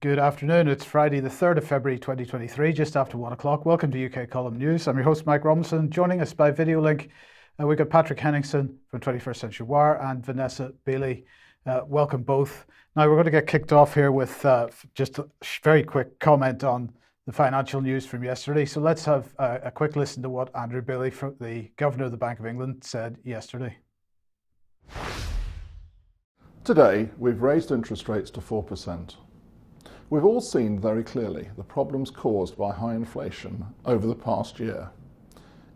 Good afternoon. It's Friday, the 3rd of February 2023, just after 1 o'clock. Welcome to UK Column News. I'm your host, Mike Robinson. Joining us by video link, we've got Patrick Henningsen from 21st Century Wire and Vanessa Beeley. Welcome both. Now, we're going to get kicked off here with just a very quick comment on the financial news from yesterday. So let's have a quick listen to what Andrew Beeley, the Governor of the Bank of England, said yesterday. Today, we've raised interest rates to 4%. We've all seen very clearly the problems caused by high inflation over the past year.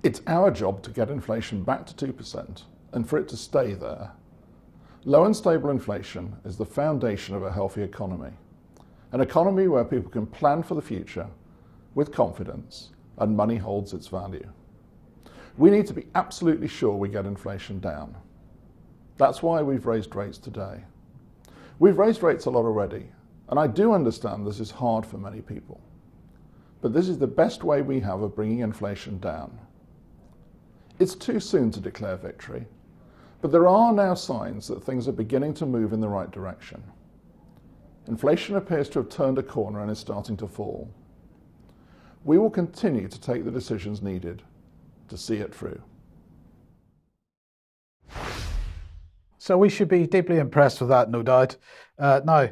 It's our job to get inflation back to 2% and for it to stay there. Low and stable inflation is the foundation of a healthy economy. An economy where people can plan for the future with confidence and money holds its value. We need to be absolutely sure we get inflation down. That's why we've raised rates today. We've raised rates a lot already. And I do understand this is hard for many people, but this is the best way we have of bringing inflation down. It's too soon to declare victory, but there are now signs that things are beginning to move in the right direction. Inflation appears to have turned a corner and is starting to fall. We will continue to take the decisions needed to see it through. So we should be deeply impressed with that, no doubt. Now,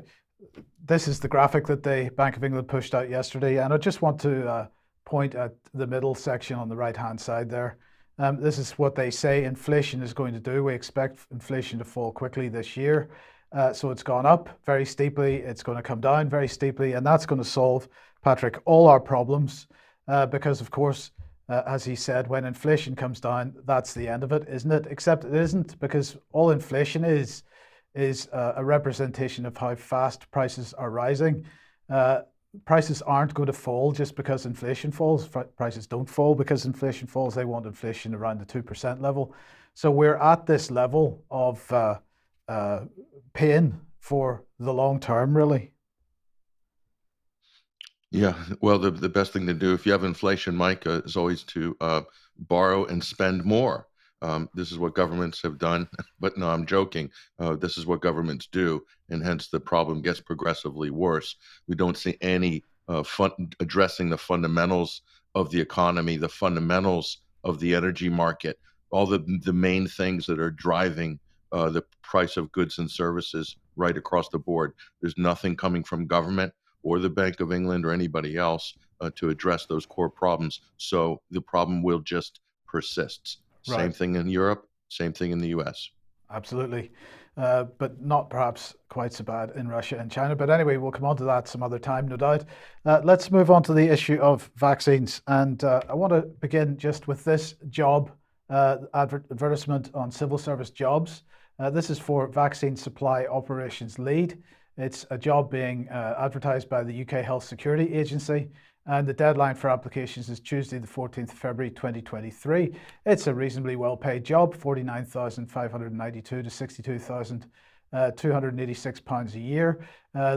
this is the graphic that the Bank of England pushed out yesterday, and I just want to point at the middle section on the right-hand side there. This is what they say inflation is going to do. We expect inflation to fall quickly this year. So it's gone up very steeply, it's going to come down very steeply, and that's going to solve, Patrick, all our problems because, of course, as he said, when inflation comes down, that's the end of it, isn't it? Except it isn't, because all inflation is a representation of how fast prices are rising. Prices aren't going to fall just because inflation falls. Prices don't fall because inflation falls. They want inflation around the 2% level. So we're at this level of pain for the long term, really. Yeah, well, the best thing to do if you have inflation, Mike, is always to borrow and spend more. This is what governments have done, but no, I'm joking. This is what governments do, and hence the problem gets progressively worse. We don't see any addressing the fundamentals of the economy, the fundamentals of the energy market, all the main things that are driving the price of goods and services right across the board. There's nothing coming from government or the Bank of England or anybody else to address those core problems. So the problem will just persist. Right. Same thing in Europe, same thing in the US. Absolutely. But not perhaps quite so bad in Russia and China. But anyway, we'll come on to that some other time, no doubt. Let's move on to the issue of vaccines. And I want to begin just with this job advertisement on civil service jobs. This is for Vaccine Supply Operations Lead. It's a job being advertised by the UK Health Security Agency, and the deadline for applications is Tuesday, the 14th of February 2023. It's a reasonably well-paid job, £49,592 to £62,286 a year.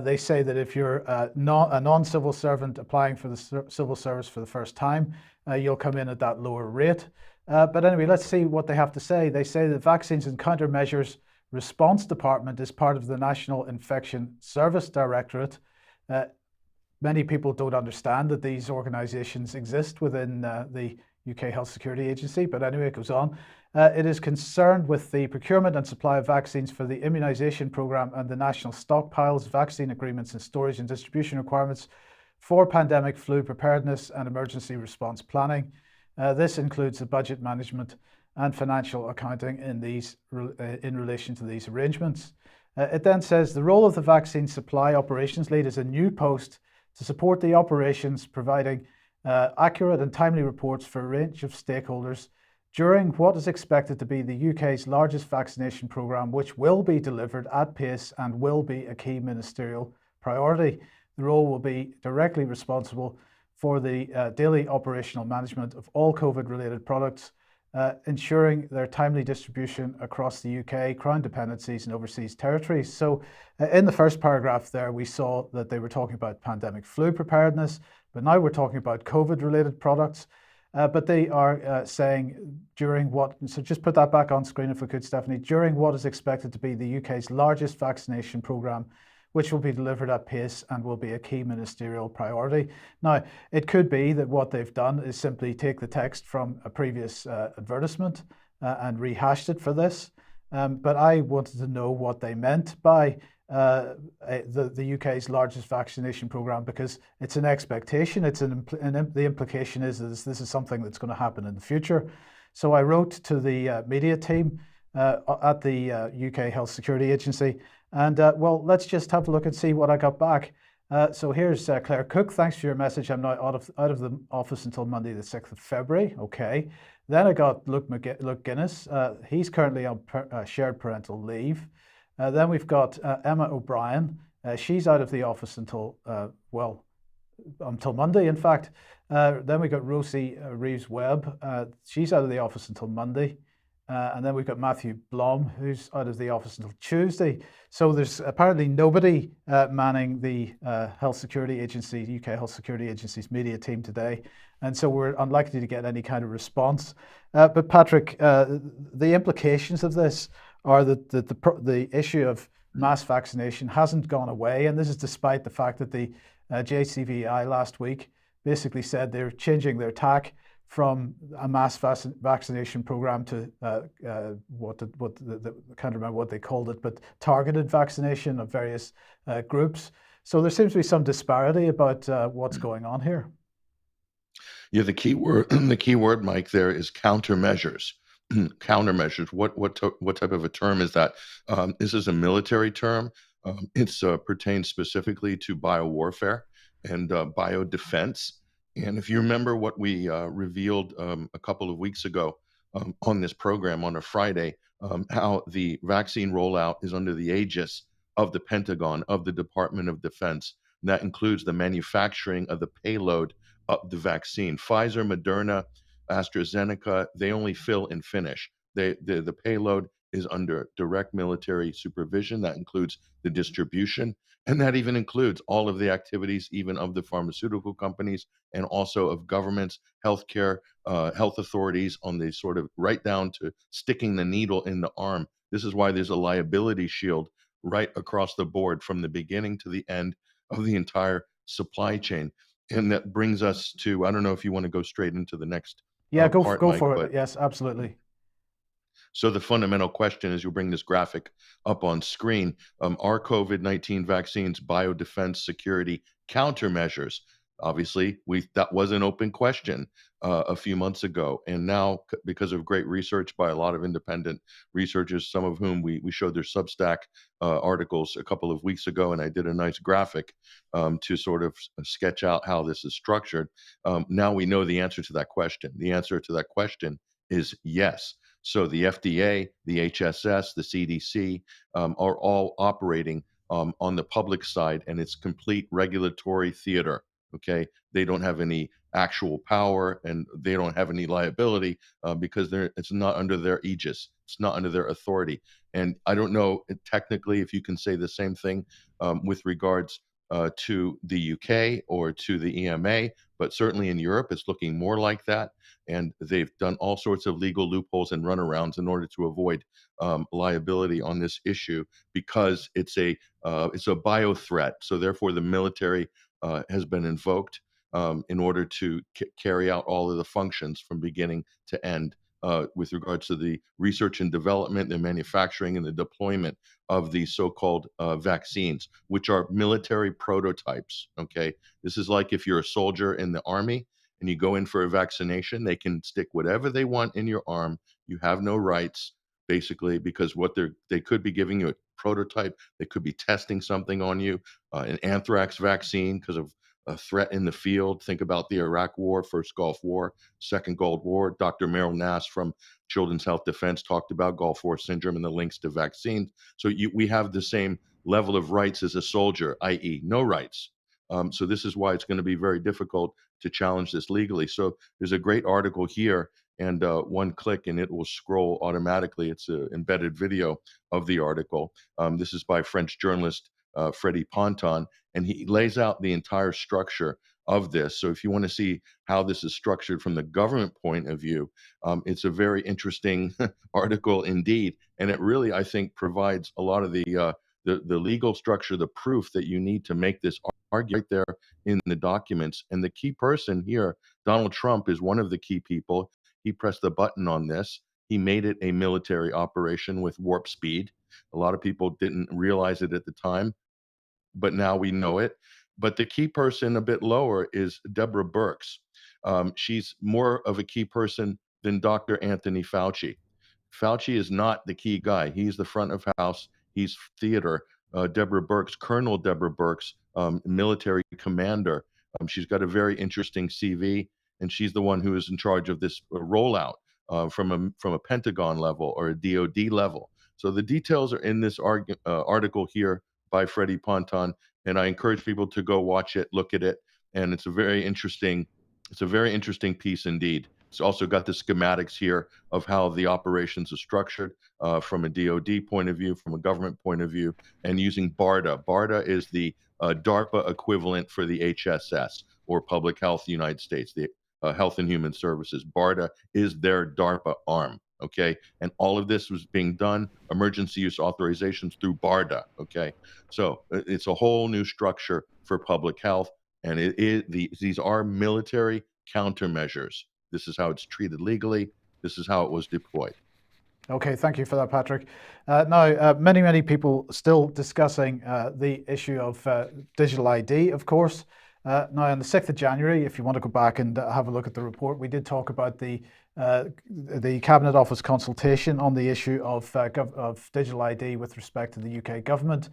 They say that if you're a non-civil servant applying for the civil service for the first time, you'll come in at that lower rate. But anyway, let's see what they have to say. They say that Vaccines and Countermeasures Response Department is part of the National Infection Service Directorate. Many people don't understand that these organisations exist within the UK Health Security Agency, but anyway, it goes on. It is concerned with the procurement and supply of vaccines for the immunisation programme and the national stockpiles, vaccine agreements and storage and distribution requirements for pandemic flu preparedness and emergency response planning. This includes the budget management and financial accounting in relation to these arrangements. It then says the role of the Vaccine Supply Operations Lead is a new post to support the operations, providing accurate and timely reports for a range of stakeholders during what is expected to be the UK's largest vaccination programme, which will be delivered at pace and will be a key ministerial priority. The role will be directly responsible for the daily operational management of all COVID-related products, ensuring their timely distribution across the UK, Crown dependencies and overseas territories. So in the first paragraph there, we saw that they were talking about pandemic flu preparedness, but now we're talking about COVID-related products. But they are saying during what, so just put that back on screen if we could, Stephanie, during what is expected to be the UK's largest vaccination programme, which will be delivered at pace and will be a key ministerial priority. Now, it could be that what they've done is simply take the text from a previous advertisement and rehashed it for this. But I wanted to know what they meant by the UK's largest vaccination program, because it's an expectation. The implication is that this is something that's going to happen in the future. So I wrote to the media team at the UK Health Security Agency, and well, let's just have a look and see what I got back. So here's Claire Cook. Thanks for your message. I'm now out of the office until Monday, the 6th of February. Okay. Then I got Luke Guinness. He's currently on shared parental leave. Then we've got Emma O'Brien. She's out of the office until, well, until Monday, in fact. Then we got Rosie Reeves-Webb. She's out of the office until Monday. And then we've got Matthew Blom, who's out of the office until Tuesday. So there's apparently nobody manning the Health Security Agency, UK Health Security Agency's media team today. And so we're unlikely to get any kind of response. But Patrick, the implications of this are that the issue of mass vaccination hasn't gone away. And this is despite the fact that the JCVI last week basically said they're changing their tack from a mass vaccination program to I can't remember what they called it, but targeted vaccination of various groups. So there seems to be some disparity about what's going on here. Yeah, the key word, Mike, there is countermeasures. Countermeasures. What type of a term is that? This is a military term. It pertains specifically to biowarfare and biodefense. And if you remember what we revealed a couple of weeks ago on this program on a Friday, how the vaccine rollout is under the aegis of the Pentagon, of the Department of Defense. And that includes the manufacturing of the payload of the vaccine. Pfizer, Moderna, AstraZeneca, they only fill and finish. The payload is under direct military supervision. That includes the distribution, and that even includes all of the activities, even of the pharmaceutical companies and also of governments, healthcare, health authorities, on the sort of right down to sticking the needle in the arm. This is why there's a liability shield right across the board from the beginning to the end of the entire supply chain. And that brings us to, I don't know if you want to go straight into the next Yeah, go part, go Mike, for it. but Yes, absolutely. so the fundamental question is, you'll bring this graphic up on screen, are COVID-19 vaccines biodefense security countermeasures? Obviously, that was an open question a few months ago. And now, because of great research by a lot of independent researchers, some of whom we showed their Substack articles a couple of weeks ago, and I did a nice graphic to sort of sketch out how this is structured. Now we know the answer to that question. The answer to that question is yes. So the FDA, the HSS, the CDC are all operating on the public side, and it's complete regulatory theater. Okay, they don't have any actual power, and they don't have any liability because it's not under their aegis. It's not under their authority. And I don't know technically if you can say the same thing with regards to the UK or to the EMA, but certainly in Europe, it's looking more like that. And they've done all sorts of legal loopholes and runarounds in order to avoid liability on this issue, because it's a bio threat. So therefore, the military has been invoked in order to carry out all of the functions from beginning to end with regards to the research and development, the manufacturing, and the deployment of these so-called vaccines, which are military prototypes. Okay, this is like if you're a soldier in the army and you go in for a vaccination, they can stick whatever they want in your arm. You have no rights, basically, because they could be giving you a prototype. They could be testing something on you, an anthrax vaccine because of a threat in the field. Think about the Iraq War, First Gulf War, Second Gulf War. Dr. Merrill Nass from Children's Health Defense talked about Gulf War syndrome and the links to vaccines. So we have the same level of rights as a soldier, i.e., no rights. So this is why it's going to be very difficult to challenge this legally. So there's a great article here, and one click and it will scroll automatically. It's an embedded video of the article. This is by French journalist Freddie Ponton, and he lays out the entire structure of this. So if you want to see how this is structured from the government point of view, it's a very interesting article indeed. And it really, I think, provides a lot of the the legal structure, the proof that you need to make this argument right there in the documents. And the key person here, Donald Trump, is one of the key people. He pressed the button on this. He made it a military operation with warp speed. A lot of people didn't realize it at the time, but now we know it. But the key person a bit lower is Deborah Birx. She's more of a key person than Dr. Anthony Fauci. Fauci is not the key guy. He's the front of house. He's theater. Deborah Birx, Colonel Deborah Birx, military commander. She's got a very interesting CV, and she's the one who is in charge of this rollout from a Pentagon level or a DoD level. So the details are in this article here by Freddie Ponton, and I encourage people to go watch it, look at it, and it's a very interesting piece indeed. It's also got the schematics here of how the operations are structured from a DoD point of view, from a government point of view, and using BARDA. BARDA is the DARPA equivalent for the HSS, or Public Health United States, the Health and Human Services. BARDA is their DARPA arm. Okay, and all of this was being done, emergency use authorizations through BARDA. Okay, so it's a whole new structure for public health, and these are military countermeasures. This is how it's treated legally. This is how it was deployed. Okay, thank you for that, Patrick. Now, many people still discussing the issue of digital ID, of course. Now, on the 6th of January, if you want to go back and have a look at the report, we did talk about the Cabinet Office consultation on the issue of digital ID with respect to the UK government.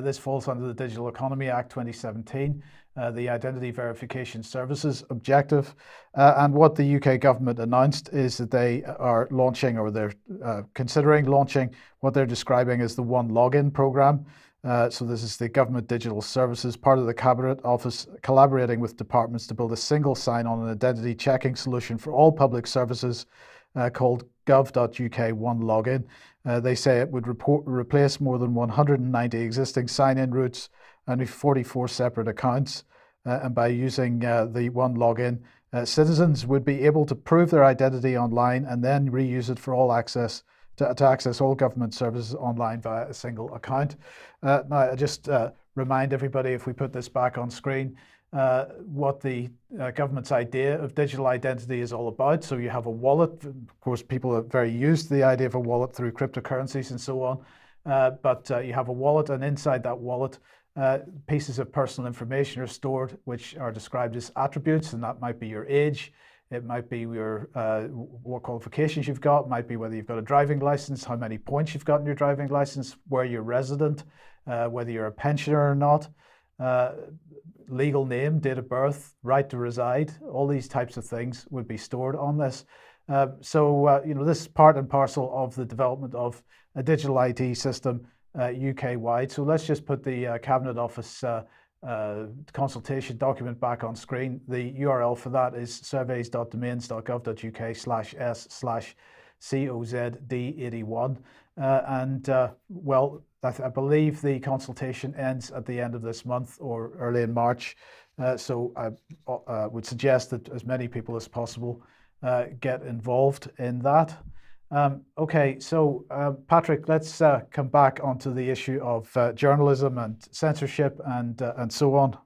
This falls under the Digital Economy Act 2017, the Identity Verification Services objective. And what the UK government announced is that they are launching, or they're considering launching, what they're describing as the One Login programme. So this is the Government Digital Services, part of the Cabinet Office, collaborating with departments to build a single sign-on and identity checking solution for all public services called gov.uk One Login. They say it would replace more than 190 existing sign-in routes and 44 separate accounts. And by using the One Login, citizens would be able to prove their identity online and then reuse it for all access to access all government services online via a single account. Now, I just remind everybody, if we put this back on screen, what the government's idea of digital identity is all about. So you have a wallet. Of course, people are very used to the idea of a wallet through cryptocurrencies and so on. But you have a wallet, and inside that wallet, pieces of personal information are stored, which are described as attributes, and that might be your age. It might be your what qualifications you've got, might be whether you've got a driving license, how many points you've got in your driving license, where you're resident, whether you're a pensioner or not, legal name, date of birth, right to reside. All these types of things would be stored on this. So this is part and parcel of the development of a digital ID system UK-wide. So let's just put the Cabinet Office consultation document back on screen. The URL for that is surveys.domains.gov.uk/SCOZD81. I believe the consultation ends at the end of this month or early in March. So I would suggest that as many people as possible get involved in that. Okay, so Patrick, let's come back onto the issue of journalism and censorship and so on.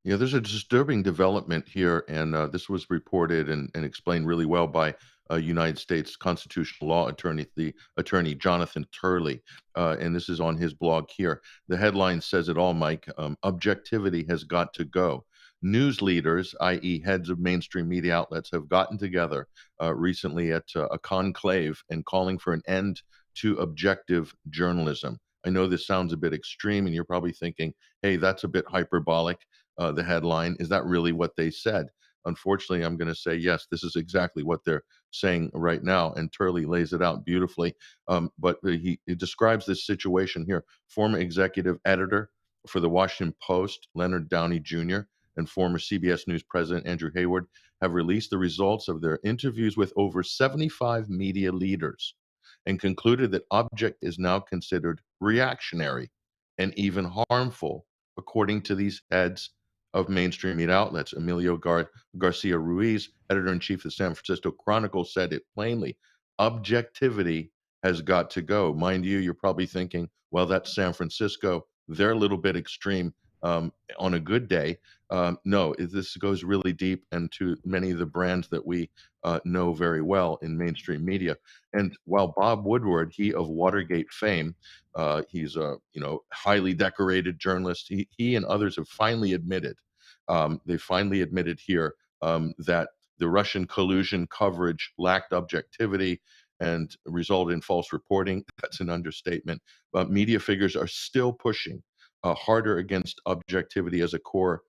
Yeah, there's a disturbing development here, and this was reported and explained really well by United States constitutional law attorney, the attorney Jonathan Turley, and this is on his blog here. The headline says it all, Mike. Objectivity has got to go. News leaders, i.e. heads of mainstream media outlets, have gotten together recently at a conclave and calling for an end to objective journalism. I know this sounds a bit extreme, and you're probably thinking, hey, that's a bit hyperbolic, the headline. Is that really what they said? Unfortunately, I'm going to say, yes, this is exactly what they're saying right now, and Turley lays it out beautifully. But he describes this situation here. Former executive editor for the Washington Post, Leonard Downey Jr., and former CBS News president Andrew Hayward have released the results of their interviews with over 75 media leaders and concluded that object is now considered reactionary and even harmful, according to these heads of mainstream media outlets. Emilio Garcia Ruiz, editor-in-chief of the San Francisco Chronicle, said it plainly: objectivity has got to go. Mind you, you're probably thinking, well, that's San Francisco. They're a little bit extreme on a good day. No, this goes really deep into many of the brands that we know very well in mainstream media. And while Bob Woodward, he of Watergate fame, he's a highly decorated journalist. He and others have finally admitted, they finally admitted here that the Russian collusion coverage lacked objectivity and resulted in false reporting. That's an understatement. But media figures are still pushing harder against objectivity as a core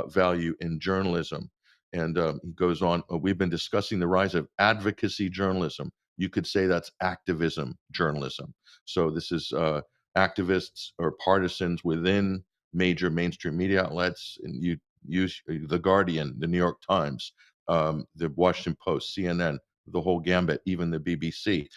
value in journalism. And he goes on, we've been discussing the rise of advocacy journalism. You could say that's activism journalism. So this is activists or partisans within major mainstream media outlets, and you use the Guardian, the New York Times, the Washington Post, CNN, the whole gambit, even the BBC.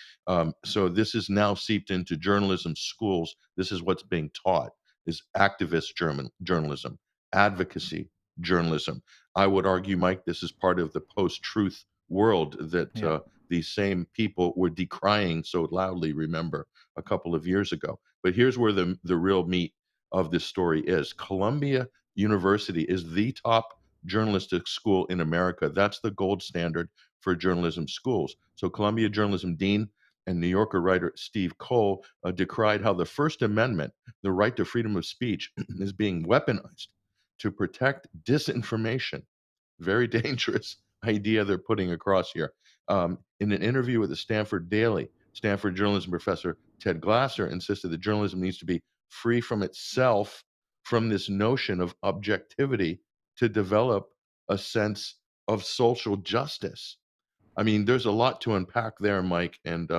So this is now seeped into journalism schools. This is what's being taught: is activist journalism, advocacy journalism. I would argue, Mike, this is part of the post-truth world that Yeah. these same people were decrying so loudly. Remember a couple of years ago. But here's where the real meat of this story is. Columbia University is the top journalistic school in America. That's the gold standard for journalism schools. So Columbia journalism dean and New Yorker writer Steve Cole decried how the First Amendment, the right to freedom of speech, is being weaponized to protect disinformation. Very dangerous idea they're putting across here. In an interview with the Stanford Daily, Stanford journalism professor Ted Glasser insisted that journalism needs to be free from itself, from this notion of objectivity, to develop a sense of social justice. I mean, there's a lot to unpack there, Mike. And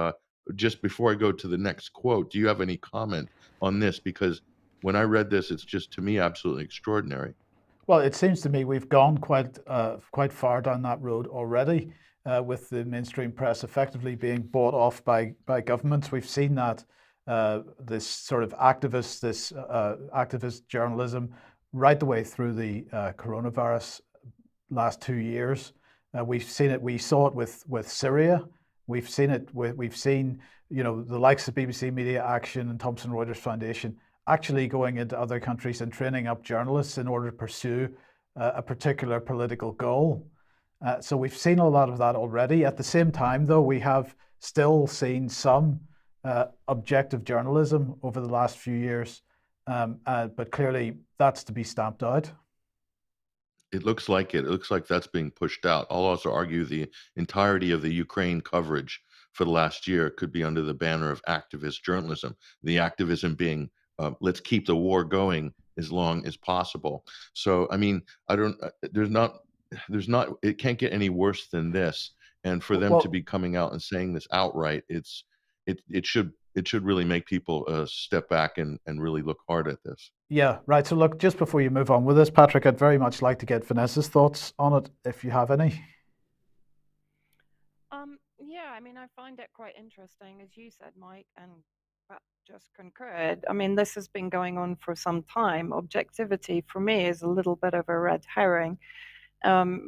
just before I go to the next quote, do you have any comment on this? Because when I read this, it's just, to me, absolutely extraordinary. Well, it seems to me we've gone quite far down that road already, with the mainstream press effectively being bought off by governments. We've seen that this sort of activist journalism right the way through the coronavirus last 2 years. We've seen it. We saw it with Syria. We've seen it. We've seen the likes of BBC Media Action and Thomson Reuters Foundation actually going into other countries and training up journalists in order to pursue a particular political goal. So we've seen a lot of that already. At the same time, though, we have still seen some objective journalism over the last few years, but clearly that's to be stamped out. It looks like it. It looks like that's being pushed out. I'll also argue the entirety of the Ukraine coverage for the last year could be under the banner of activist journalism. The activism being, let's keep the war going as long as possible. So, I mean, I don't. It can't get any worse than this. And for them to Well, be coming out and saying this outright, it should really make people step back and really look hard at this. yeah, right. So look, just before you move on with this, Patrick, I'd very much like to get Vanessa's thoughts on it, if you have any. Yeah, I mean, I find it quite interesting, as you said, Mike, and Pat just concurred. I mean, this has been going on for some time. Objectivity, for me, is a little bit of a red herring,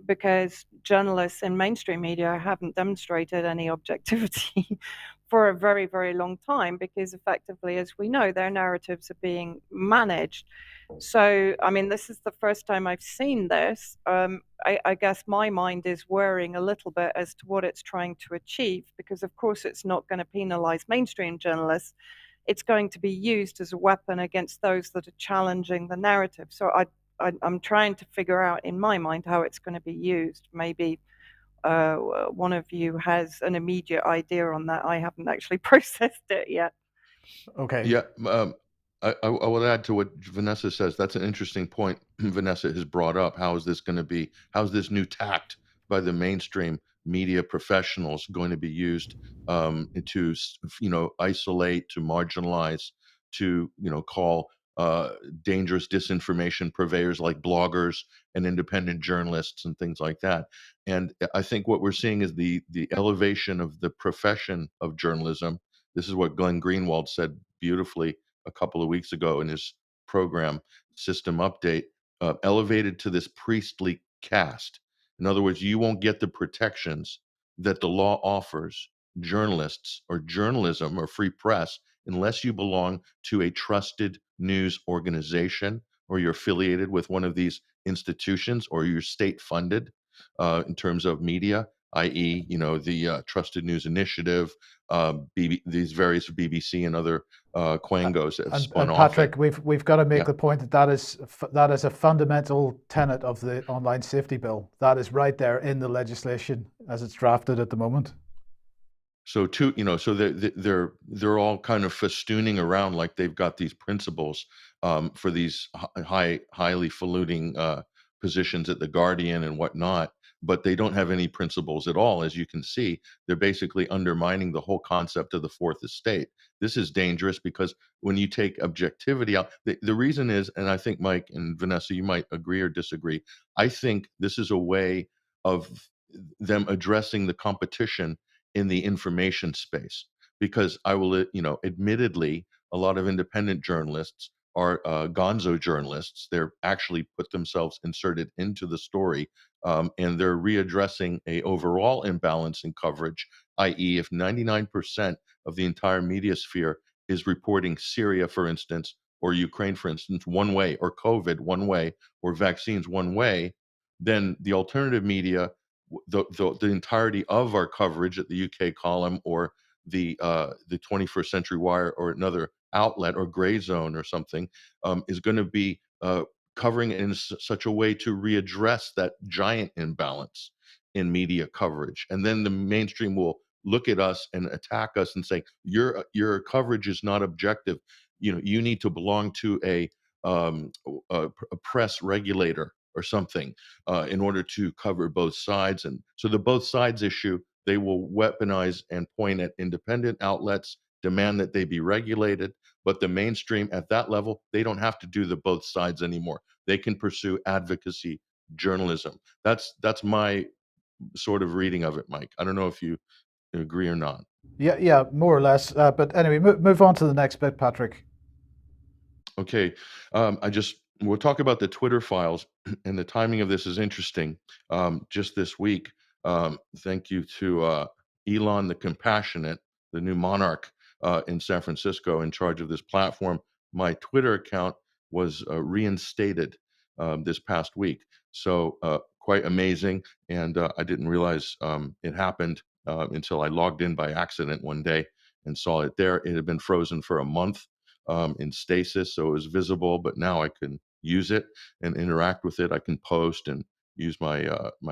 because journalists in mainstream media haven't demonstrated any objectivity for a very, very long time, because effectively, as we know, their narratives are being managed. So, I mean, this is the first time I've seen this. I guess my mind is worrying a little bit as to what it's trying to achieve, because, of course, it's not going to penalize mainstream journalists. It's going to be used as a weapon against those that are challenging the narrative. So I'm trying to figure out in my mind how it's going to be used. Maybe one of you has an immediate idea on that. I haven't actually processed it yet. Okay. Yeah, I will add to what Vanessa says. That's an interesting point Vanessa has brought up. How is this going to be? How's this new tact by the mainstream media professionals going to be used to, isolate, to marginalize, to, call dangerous disinformation purveyors like bloggers and independent journalists and things like that. And I think what we're seeing is the elevation of the profession of journalism. This is what Glenn Greenwald said beautifully a couple of weeks ago in his program, System Update, elevated to this priestly caste. In other words, you won't get the protections that the law offers journalists or journalism or free press unless you belong to a trusted news organization or you're affiliated with one of these institutions or you're state funded in terms of media, i.e., the Trusted News Initiative, these various BBC and other quangos that have spun And off it. Patrick, we've got to make Yeah. the point that that is a fundamental tenet of the online safety bill. That is right there in the legislation as it's drafted at the moment. So so they're all kind of festooning around like they've got these principles for these highly faluting positions at the Guardian and whatnot, but they don't have any principles at all. As you can see, they're basically undermining the whole concept of the fourth estate. This is dangerous because when you take objectivity out, the reason is, and I think Mike and Vanessa, you might agree or disagree. I think this is a way of them addressing the competition in the information space because I will, admittedly, a lot of independent journalists are gonzo journalists. They're actually put themselves inserted into the story, and they're readdressing a overall imbalance in coverage, i.e., if 99% of the entire media sphere is reporting Syria, for instance, or Ukraine, for instance, one way, or COVID one way, or vaccines one way, then the alternative media the entirety of our coverage at the UK column or the 21st Century Wire or another outlet or Gray Zone or something is going to be covering it in such a way to readdress that giant imbalance in media coverage, and then the mainstream will look at us and attack us and say your coverage is not objective. You need to belong to a press regulator or something in order to cover both sides. And so the both sides issue, they will weaponize and point at independent outlets, demand that they be regulated. But the mainstream at that level, they don't have to do the both sides anymore. They can pursue advocacy journalism. That's my sort of reading of it, Mike. I don't know if you agree or not. Yeah, more or less. But anyway, move on to the next bit, Patrick. Okay, we'll talk about the Twitter files, and the timing of this is interesting. Just this week, thank you to Elon the Compassionate, the new monarch in San Francisco in charge of this platform. My Twitter account was reinstated this past week. So quite amazing. And I didn't realize it happened until I logged in by accident one day and saw it there. It had been frozen for a month in stasis, so it was visible. But now I can use it and interact with it. I can post and use my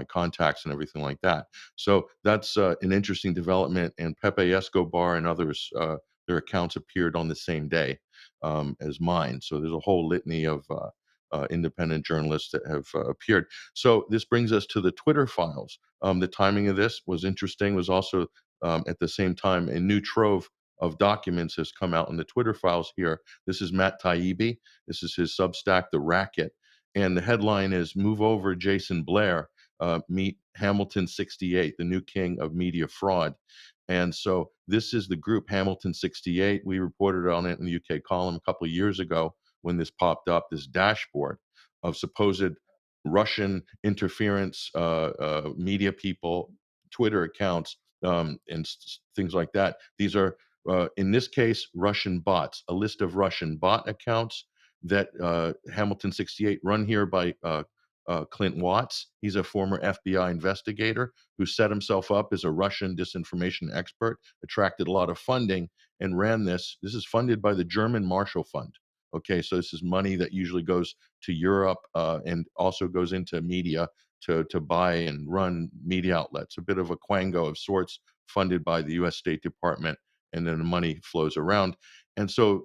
contacts and everything like that. So that's an interesting development. And Pepe Escobar and others, their accounts appeared on the same day as mine. So there's a whole litany of independent journalists that have appeared. So this brings us to the Twitter files. The timing of this was interesting. Was also at the same time a new trove of documents has come out in the Twitter files here. This is Matt Taibbi. This is his Substack, The Racket. And the headline is Move Over Jason Blair, Meet Hamilton 68, the new king of media fraud. And so this is the group Hamilton 68. We reported on it in the UK column a couple of years ago when this popped up, this dashboard of supposed Russian interference, media people, Twitter accounts, and things like that. These are in this case, Russian bots, a list of Russian bot accounts that Hamilton 68 run here by Clint Watts. He's a former FBI investigator who set himself up as a Russian disinformation expert, attracted a lot of funding, and ran this. This is funded by the German Marshall Fund. Okay, so this is money that usually goes to Europe and also goes into media to buy and run media outlets, a bit of a quango of sorts funded by the US State Department, and then the money flows around. And so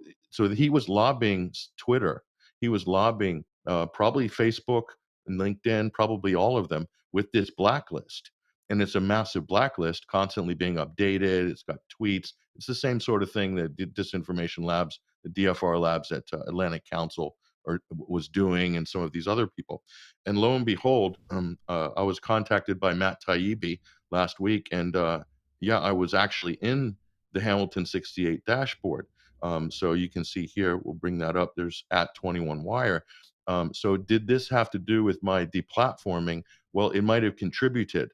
he was lobbying Twitter. He was lobbying probably Facebook and LinkedIn, probably all of them, with this blacklist. And it's a massive blacklist, constantly being updated. It's got tweets. It's the same sort of thing that Disinformation Labs, the DFR Labs at Atlantic Council was doing, and some of these other people. And lo and behold, I was contacted by Matt Taibbi last week, and yeah, I was actually in the Hamilton 68 dashboard. So you can see here, we'll bring that up. There's at 21 Wire. So did this have to do with my deplatforming? Well, it might have contributed.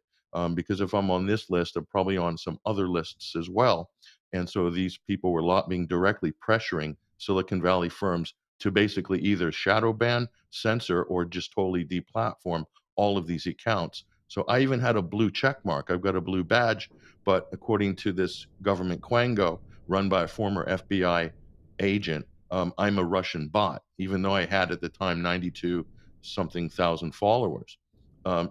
because if I'm on this list, I'm probably on some other lists as well. And so these people were lobbying directly, pressuring Silicon Valley firms to basically either shadow ban, censor, or just totally deplatform all of these accounts. So I even had a blue check mark. I've got a blue badge, but according to this government Quango run by a former FBI agent, I'm a Russian bot, even though I had at the time 92 something thousand followers.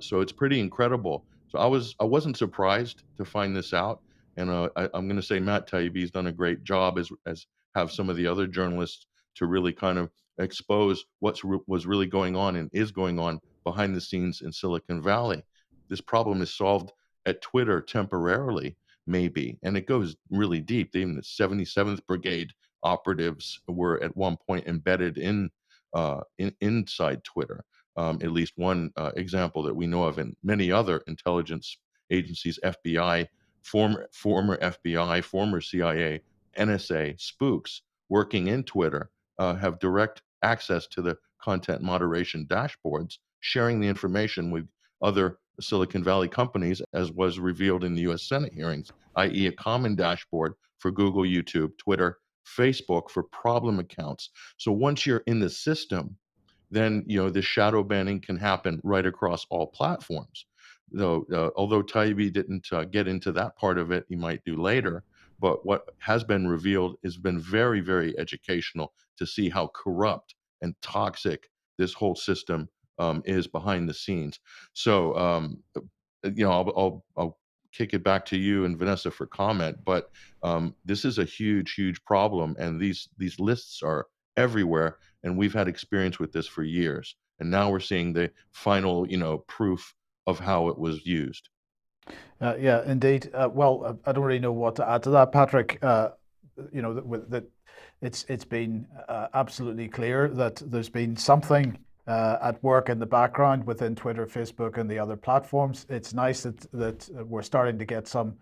So it's pretty incredible. So I wasn't surprised to find this out, and I'm going to say Matt Taibbi's done a great job, as have some of the other journalists, to really kind of expose was really going on and is going on behind the scenes in Silicon Valley. This problem is solved at Twitter temporarily, maybe, and it goes really deep. Even the 77th Brigade operatives were at one point embedded inside Twitter. At least one example that we know of, and many other intelligence agencies, FBI, former FBI, former CIA, NSA spooks working in Twitter have direct access to the content moderation dashboards, sharing the information with other Silicon Valley companies, as was revealed in the U.S. Senate hearings, i.e., a common dashboard for Google, YouTube, Twitter, Facebook for problem accounts. So once you're in the system, then the shadow banning can happen right across all platforms. Though, although Taibbi didn't get into that part of it, he might do later. But what has been revealed has been very, very educational to see how corrupt and toxic this whole system is behind the scenes. So, I'll kick it back to you and Vanessa for comment. But this is a huge, huge problem, and these lists are everywhere, and we've had experience with this for years. And now we're seeing the final, proof of how it was used. Yeah, indeed. Well, I don't really know what to add to that, Patrick. That it's been absolutely clear that there's been something at work in the background within Twitter, Facebook, and the other platforms. It's nice that we're starting to get some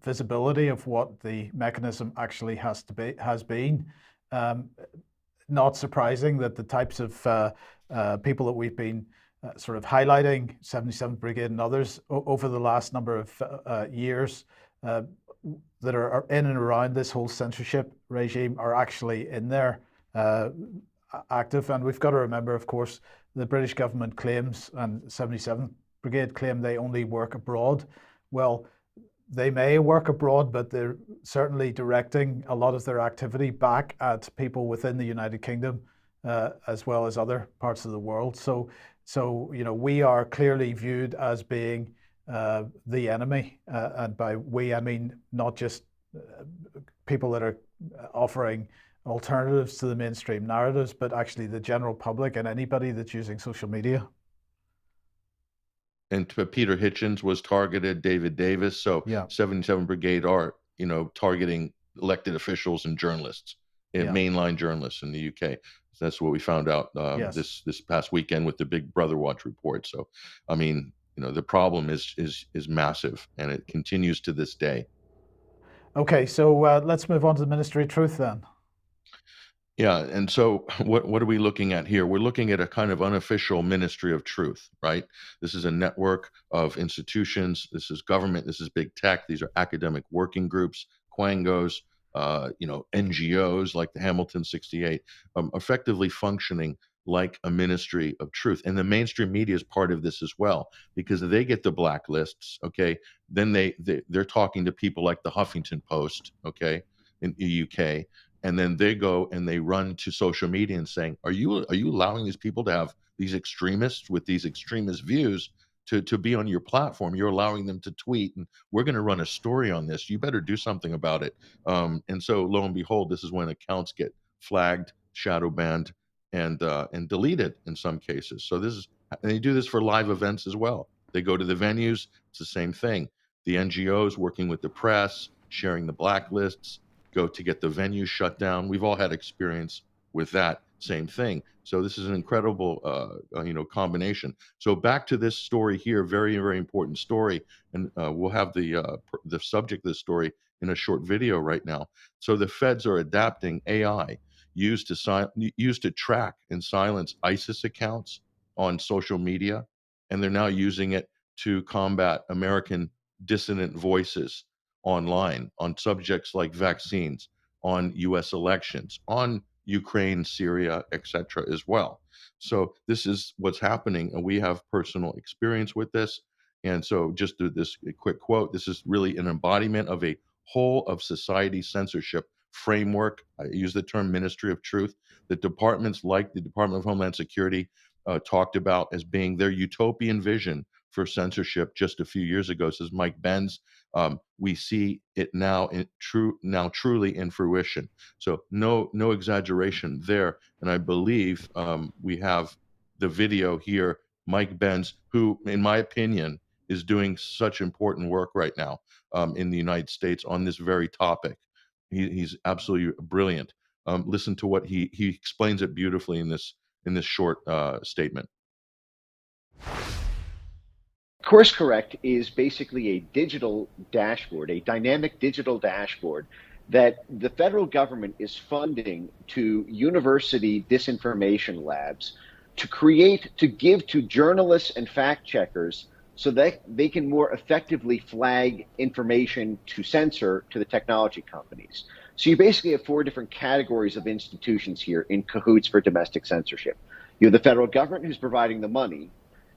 visibility of what the mechanism actually has been. Not surprising that the types of people that we've been sort of highlighting, 77th Brigade and others, over the last number of years that are in and around this whole censorship regime are actually in there active. And we've got to remember, of course, the British government claims, and 77th Brigade claim, they only work abroad. Well, they may work abroad, but they're certainly directing a lot of their activity back at people within the United Kingdom, as well as other parts of the world. So we are clearly viewed as being the enemy, and by we I mean not just people that are offering alternatives to the mainstream narratives, but actually the general public and anybody that's using social media. And Peter Hitchens was targeted, David Davis. So Yeah. 77 Brigade are, targeting elected officials and journalists, and mainline journalists in the UK. So that's what we found out Yes. this past weekend with the Big Brother Watch report. So, I mean, the problem is massive, and it continues to this day. Okay, so let's move on to the Ministry of Truth then. Yeah, and so what are we looking at here? We're looking at a kind of unofficial ministry of truth, right? This is a network of institutions. This is government. This is big tech. These are academic working groups, Quangos, NGOs like the Hamilton 68, effectively functioning like a ministry of truth. And the mainstream media is part of this as well, because they get the blacklists. Okay, then they're talking to people like the Huffington Post, okay, in the UK, and then they go and they run to social media and saying, are you allowing these people to have these extremists with these extremist views to be on your platform? You're allowing them to tweet, and we're going to run a story on this. You better do something about it. And so lo and behold, this is when accounts get flagged, shadow banned, and deleted in some cases. So and they do this for live events as well. They go to the venues. It's the same thing. The NGOs working with the press, sharing the blacklists, go to get the venue shut down. We've all had experience with that same thing. So this is an incredible, combination. So back to this story here, very, very important story, and we'll have the subject of this story in a short video right now. So the feds are adapting AI used to track and silence ISIS accounts on social media, and they're now using it to combat American dissident voices online on subjects like vaccines, on US elections, on Ukraine, Syria, etc. as well. So this is what's happening, and we have personal experience with this. And so just do this quick quote. This is really an embodiment of a whole of society censorship framework. I use the term Ministry of Truth. The departments like the Department of Homeland Security talked about as being their utopian vision for censorship just a few years ago. Says Mike Benz. We see it now truly in fruition. So no exaggeration there. And I believe we have the video here. Mike Benz, who, in my opinion, is doing such important work right now in the United States on this very topic. He's absolutely brilliant. Listen to what he explains it beautifully in this short statement. Course Correct is basically a digital dashboard, a dynamic digital dashboard that the federal government is funding to university disinformation labs to give to journalists and fact checkers so that they can more effectively flag information to censor to the technology companies. So you basically have 4 different categories of institutions here in cahoots for domestic censorship. You have the federal government, who's providing the money.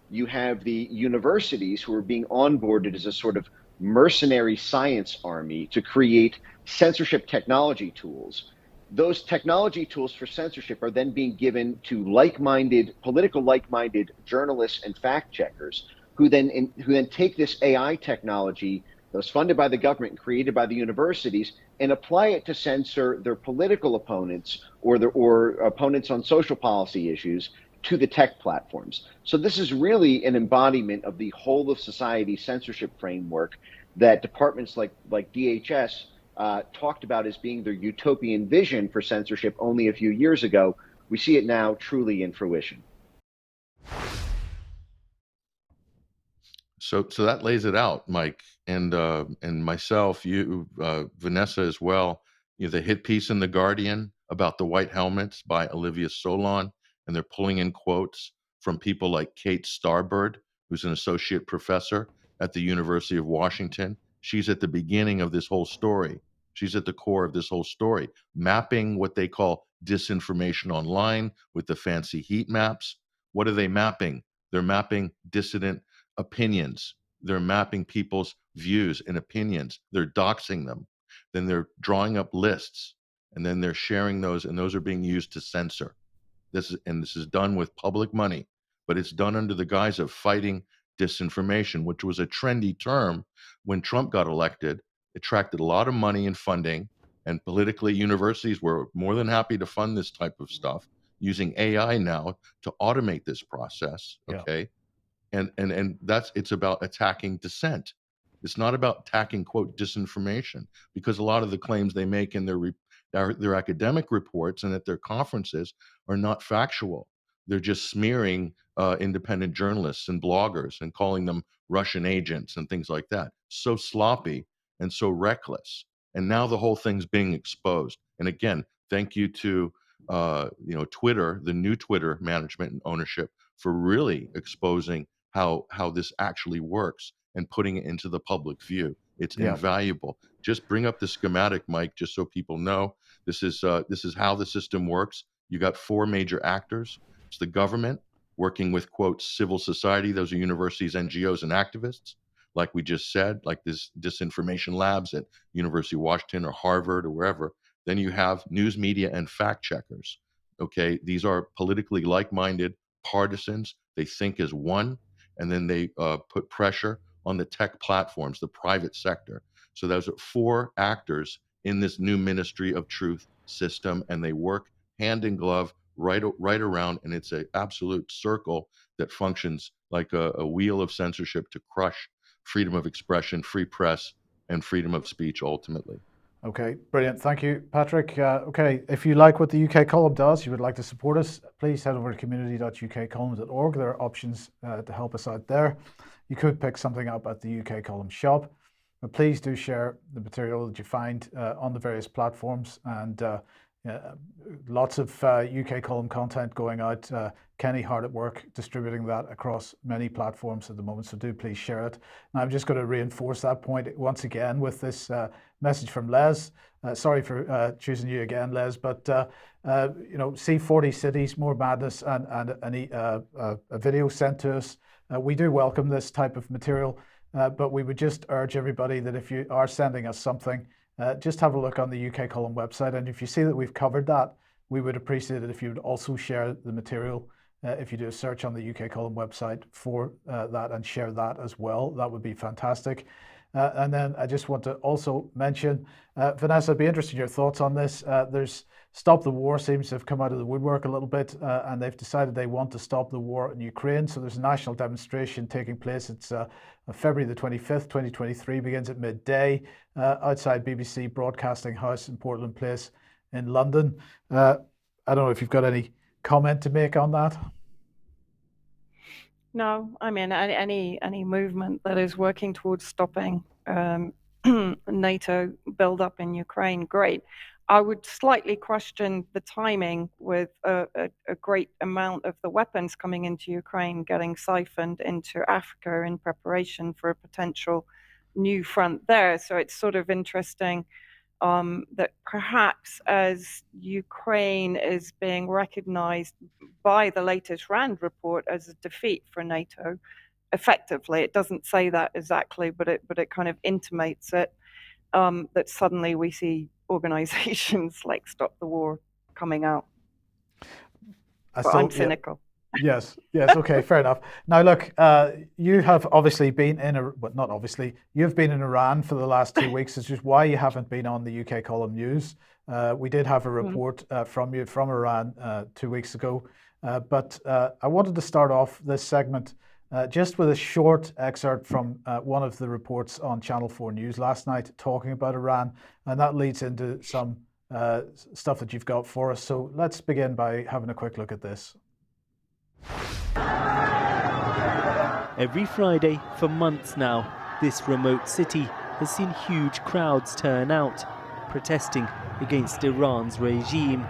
You have the universities, who are being onboarded as a sort of mercenary science army to create censorship technology tools. Those technology tools for censorship are then being given to like-minded journalists and fact checkers who then take this AI technology that was funded by the government and created by the universities and apply it to censor their political opponents or opponents on social policy issues to the tech platforms. So this is really an embodiment of the whole of society censorship framework that departments like DHS talked about as being their utopian vision for censorship only a few years ago. We see it now truly in fruition. So that lays it out, Mike, and myself, you, Vanessa as well. You know, the hit piece in The Guardian about the white helmets by Olivia Solon, and they're pulling in quotes from people like Kate Starbird, who's an associate professor at the University of Washington. She's at the beginning of this whole story. She's at the core of this whole story, mapping what they call disinformation online with the fancy heat maps. What are they mapping? They're mapping dissident opinions. They're mapping people's views and opinions. They're doxing them. Then they're drawing up lists, and then they're sharing those, and those are being used to censor. This is done with public money, but it's done under the guise of fighting disinformation, which was a trendy term when Trump got elected. It attracted a lot of money and funding, and politically, universities were more than happy to fund this type of stuff using AI now to automate this process. Okay. And it's about attacking dissent. It's not about attacking quote disinformation, because a lot of the claims they make in their academic reports and at their conferences are not factual. They're just smearing independent journalists and bloggers and calling them Russian agents and things like that. So sloppy and so reckless. And now the whole thing's being exposed. And again, thank you to Twitter, the new Twitter management and ownership, for really exposing how this actually works and putting it into the public view. It's invaluable. Just bring up the schematic, Mike, just so people know. This is how the system works. You got 4 major actors. It's the government working with, quote, civil society. Those are universities, NGOs, and activists, like we just said, like this disinformation labs at University of Washington or Harvard or wherever. Then you have news media and fact checkers. Okay, these are politically like-minded partisans. They think as one, and then they put pressure on the tech platforms, the private sector. So those are 4 actors in this new Ministry of Truth system, and they work hand in glove right around, and it's an absolute circle that functions like a wheel of censorship to crush freedom of expression, free press, and freedom of speech ultimately. Okay, brilliant. Thank you, Patrick. Okay, if you like what the UK Column does, you would like to support us, please head over to community.ukcolumn.org. There are options to help us out there. You could pick something up at the UK Column shop, but please do share the material that you find on the various platforms. And lots of UK column content going out. Kenny hard at work distributing that across many platforms at the moment, so do please share it. And I'm just going to reinforce that point once again with this message from Les. Sorry for choosing you again, Les, but see 40 cities, more madness, and a video sent to us. We do welcome this type of material, but we would just urge everybody that if you are sending us something, just have a look on the UK Column website, and if you see that we've covered that, we would appreciate it if you would also share the material. If you do a search on the UK Column website for that and share that as well, that would be fantastic. And then I just want to also mention, Vanessa, I'd be interested in your thoughts on this. There's Stop the War seems to have come out of the woodwork a little bit, and they've decided they want to stop the war in Ukraine. So there's a national demonstration taking place. It's February the 25th, 2023, begins at midday outside BBC Broadcasting House in Portland Place in London. I don't know if you've got any comment to make on that. No, I mean, any movement that is working towards stopping NATO build-up in Ukraine, great. I would slightly question the timing with a great amount of the weapons coming into Ukraine getting siphoned into Africa in preparation for a potential new front there. So it's sort of interesting that perhaps as Ukraine is being recognized by the latest RAND report as a defeat for NATO, effectively, it doesn't say that exactly, but it kind of intimates it, that suddenly we see organizations like Stop the War coming out. I'm cynical. Yeah. Yes. Okay, fair enough. Now, look, you have obviously been not obviously, you've been in Iran for the last 2 weeks. It's just why you haven't been on the UK Column News. We did have a report from you from Iran 2 weeks ago. But I wanted to start off this segment just with a short excerpt from one of the reports on Channel 4 News last night talking about Iran. And that leads into some stuff that you've got for us. So let's begin by having a quick look at this. Every Friday for months now, this remote city has seen huge crowds turn out, protesting against Iran's regime.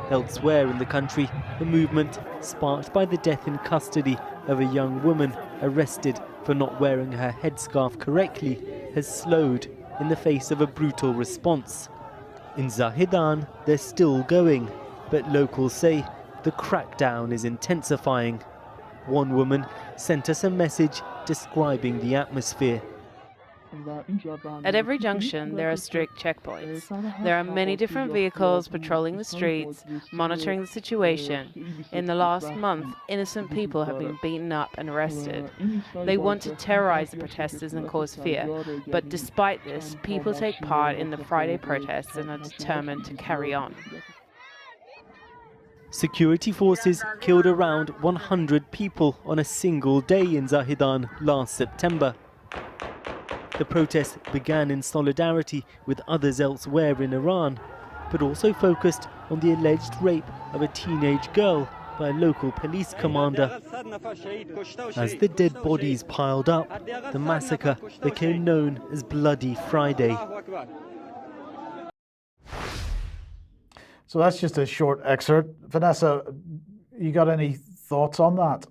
Elsewhere in the country, the movement, sparked by the death in custody of a young woman arrested for not wearing her headscarf correctly, has slowed in the face of a brutal response. In Zahedan, they're still going, but locals say the crackdown is intensifying. One woman sent us a message describing the atmosphere. At every junction, there are strict checkpoints. There are many different vehicles patrolling the streets, monitoring the situation. In the last month, innocent people have been beaten up and arrested. They want to terrorize the protesters and cause fear. But despite this, people take part in the Friday protests and are determined to carry on. Security forces killed around 100 people on a single day in Zahedan last September. The protests began in solidarity with others elsewhere in Iran, but also focused on the alleged rape of a teenage girl by a local police commander. As the dead bodies piled up, the massacre became known as Bloody Friday. So that's just a short excerpt. Vanessa, you got any thoughts on that?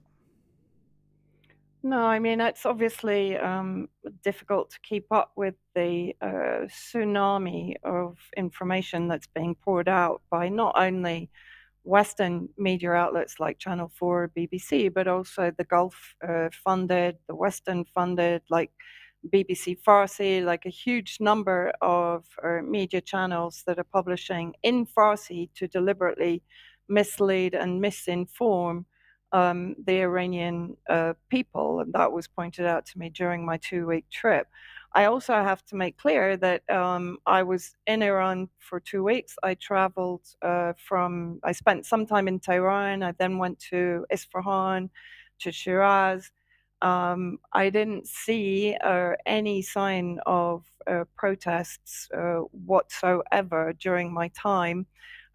No, I mean, it's obviously difficult to keep up with the tsunami of information that's being poured out by not only Western media outlets like Channel 4, BBC, but also the Gulf funded, the Western funded, like BBC Farsi, like a huge number of media channels that are publishing in Farsi to deliberately mislead and misinform the Iranian people. And that was pointed out to me during my 2-week trip. I also have to make clear that I was in Iran for 2 weeks. I traveled I spent some time in Tehran. I then went to Isfahan, to Shiraz. I didn't see any sign of protests whatsoever during my time.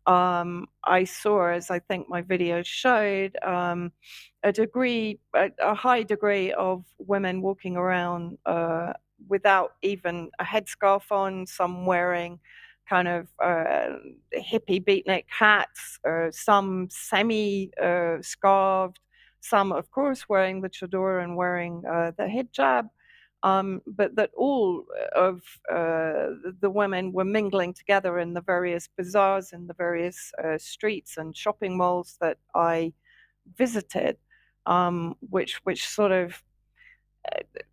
I saw, as I think my video showed, a high degree of women walking around without even a headscarf on, some wearing kind of hippie beatnik hats, some semi-scarved, some, of course, wearing the chador and wearing the hijab. But that all of the women were mingling together in the various bazaars, in the various streets and shopping malls that I visited, which sort of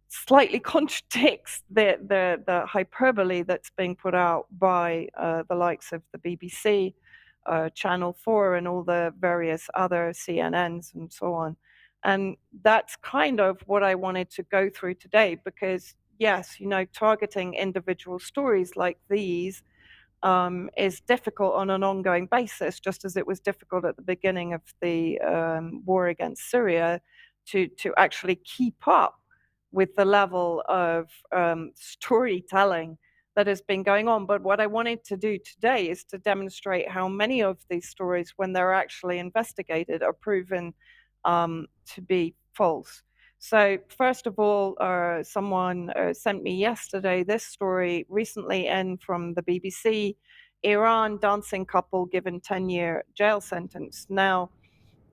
slightly contradicts the hyperbole that's being put out by the likes of the BBC, Channel 4, and all the various other CNNs and so on. And that's kind of what I wanted to go through today, because yes, targeting individual stories like these is difficult on an ongoing basis, just as it was difficult at the beginning of the war against Syria to actually keep up with the level of storytelling that has been going on. But what I wanted to do today is to demonstrate how many of these stories, when they're actually investigated, are proven to be false. So first of all, someone sent me yesterday this story recently in from the BBC. Iran dancing couple given 10-year jail sentence. Now,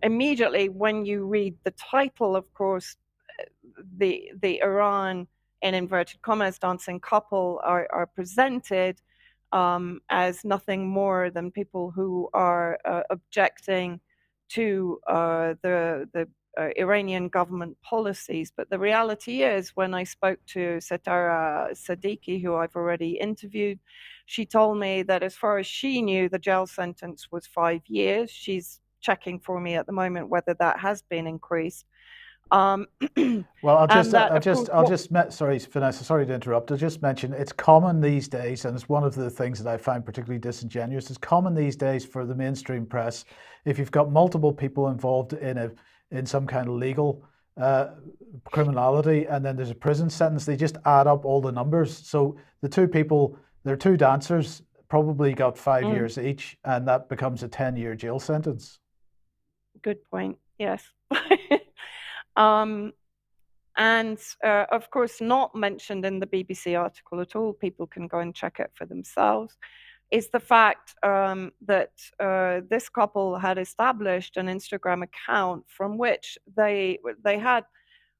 immediately when you read the title, of course, the Iran, in inverted commas, dancing couple are presented as nothing more than people who are objecting to the Iranian government policies. But the reality is, when I spoke to Setara Siddiqui, who I've already interviewed, she told me that as far as she knew, the jail sentence was 5 years. She's checking for me at the moment whether that has been increased. Well, sorry, Vanessa, sorry to interrupt. I'll just mention it's common these days, and it's one of the things that I find particularly disingenuous. It's common these days for the mainstream press, if you've got multiple people involved in some kind of legal criminality, and then there's a prison sentence, they just add up all the numbers. So the two people, they're two dancers, probably got 5 years each, and that becomes a 10-year jail sentence. Good point. Yes. And of course, not mentioned in the BBC article at all, people can go and check it for themselves, is the fact that this couple had established an Instagram account from which they had,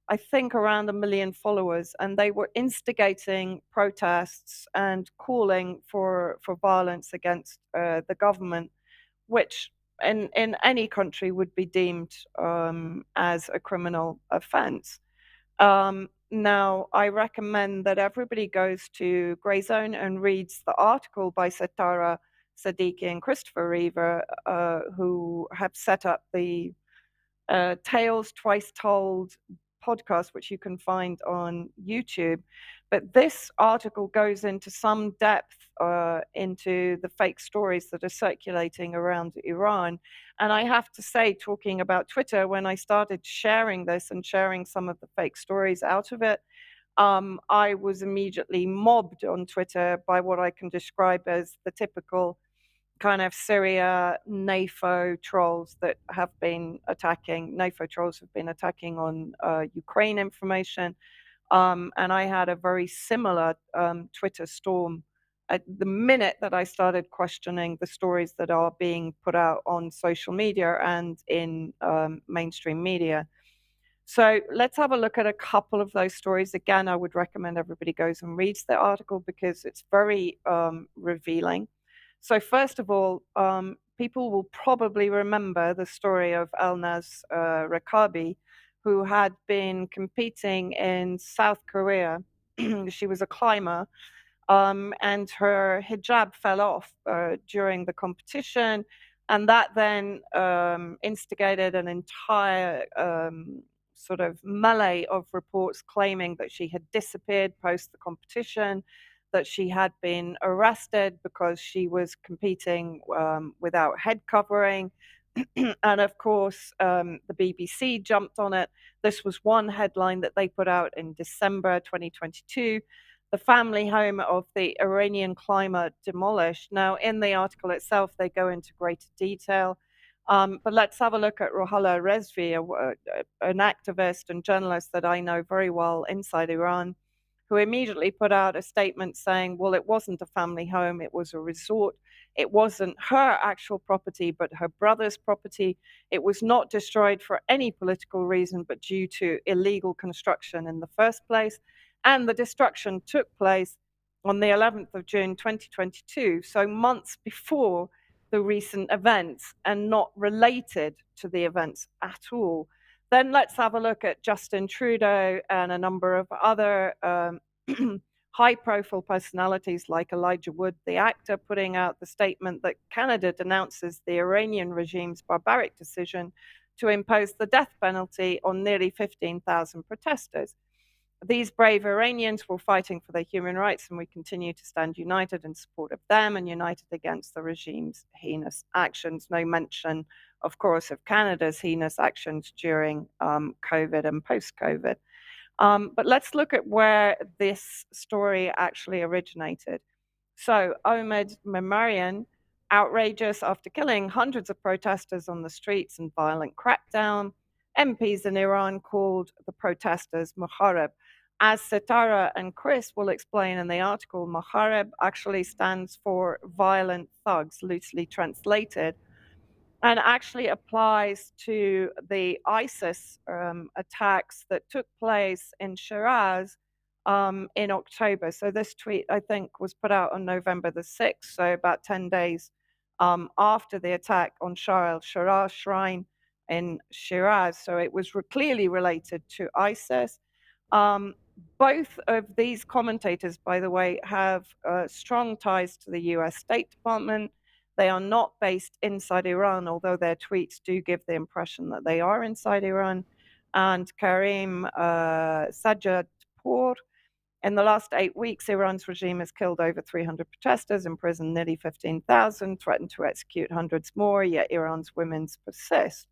I think, around 1 million followers, and they were instigating protests and calling for violence against the government, which in any country would be deemed as a criminal offense. Now, I recommend that everybody goes to Grey Zone and reads the article by Setara Siddiqui and Christopher Reaver, who have set up the Tales Twice Told podcast, which you can find on YouTube. But this article goes into some depth into the fake stories that are circulating around Iran. And I have to say, talking about Twitter, when I started sharing this and sharing some of the fake stories out of it, I was immediately mobbed on Twitter by what I can describe as the typical kind of Syria NAFO trolls that have been attacking. NAFO trolls have been attacking on Ukraine information. And I had a very similar Twitter storm at the minute that I started questioning the stories that are being put out on social media and in mainstream media. So let's have a look at a couple of those stories. Again, I would recommend everybody goes and reads the article because it's very revealing. So first of all, people will probably remember the story of Elnaz Rekabi, who had been competing in South Korea. She was a climber, and her hijab fell off during the competition, and that then instigated an entire sort of melee of reports claiming that she had disappeared post the competition, that she had been arrested because she was competing without head covering. And of course, the BBC jumped on it. This was one headline that they put out in December 2022. The family home of the Iranian climber demolished. Now, in the article itself, they go into greater detail. But let's have a look at Rohala Rezvi, an activist and journalist that I know very well inside Iran, who immediately put out a statement saying, well, it wasn't a family home, it was a resort. It wasn't her actual property, but her brother's property. It was not destroyed for any political reason, but due to illegal construction in the first place. And the destruction took place on the 11th of June 2022, so months before the recent events and not related to the events at all. Then let's have a look at Justin Trudeau and a number of other high-profile personalities like Elijah Wood, the actor, putting out the statement that Canada denounces the Iranian regime's barbaric decision to impose the death penalty on nearly 15,000 protesters. These brave Iranians were fighting for their human rights, and we continue to stand united in support of them and united against the regime's heinous actions. No mention, of course, of Canada's heinous actions during COVID and post-COVID. But let's look at where this story actually originated. So Omid Memarian, outrageous after killing hundreds of protesters on the streets and violent crackdown. MPs in Iran called the protesters Muharib. As Sitara and Chris will explain in the article, Muharib actually stands for violent thugs, loosely translated, and actually applies to the ISIS attacks that took place in Shiraz in October. So this tweet, I think, was put out on November the 6th, so about 10 days after the attack on Shah al-Shiraz shrine in Shiraz. So it was clearly related to ISIS. Both of these commentators, by the way, have strong ties to the US State Department. They are not based inside Iran, although their tweets do give the impression that they are inside Iran. And Karim Sajadpour, in the last 8 weeks, Iran's regime has killed over 300 protesters, imprisoned nearly 15,000, threatened to execute hundreds more, yet Iran's women's persist.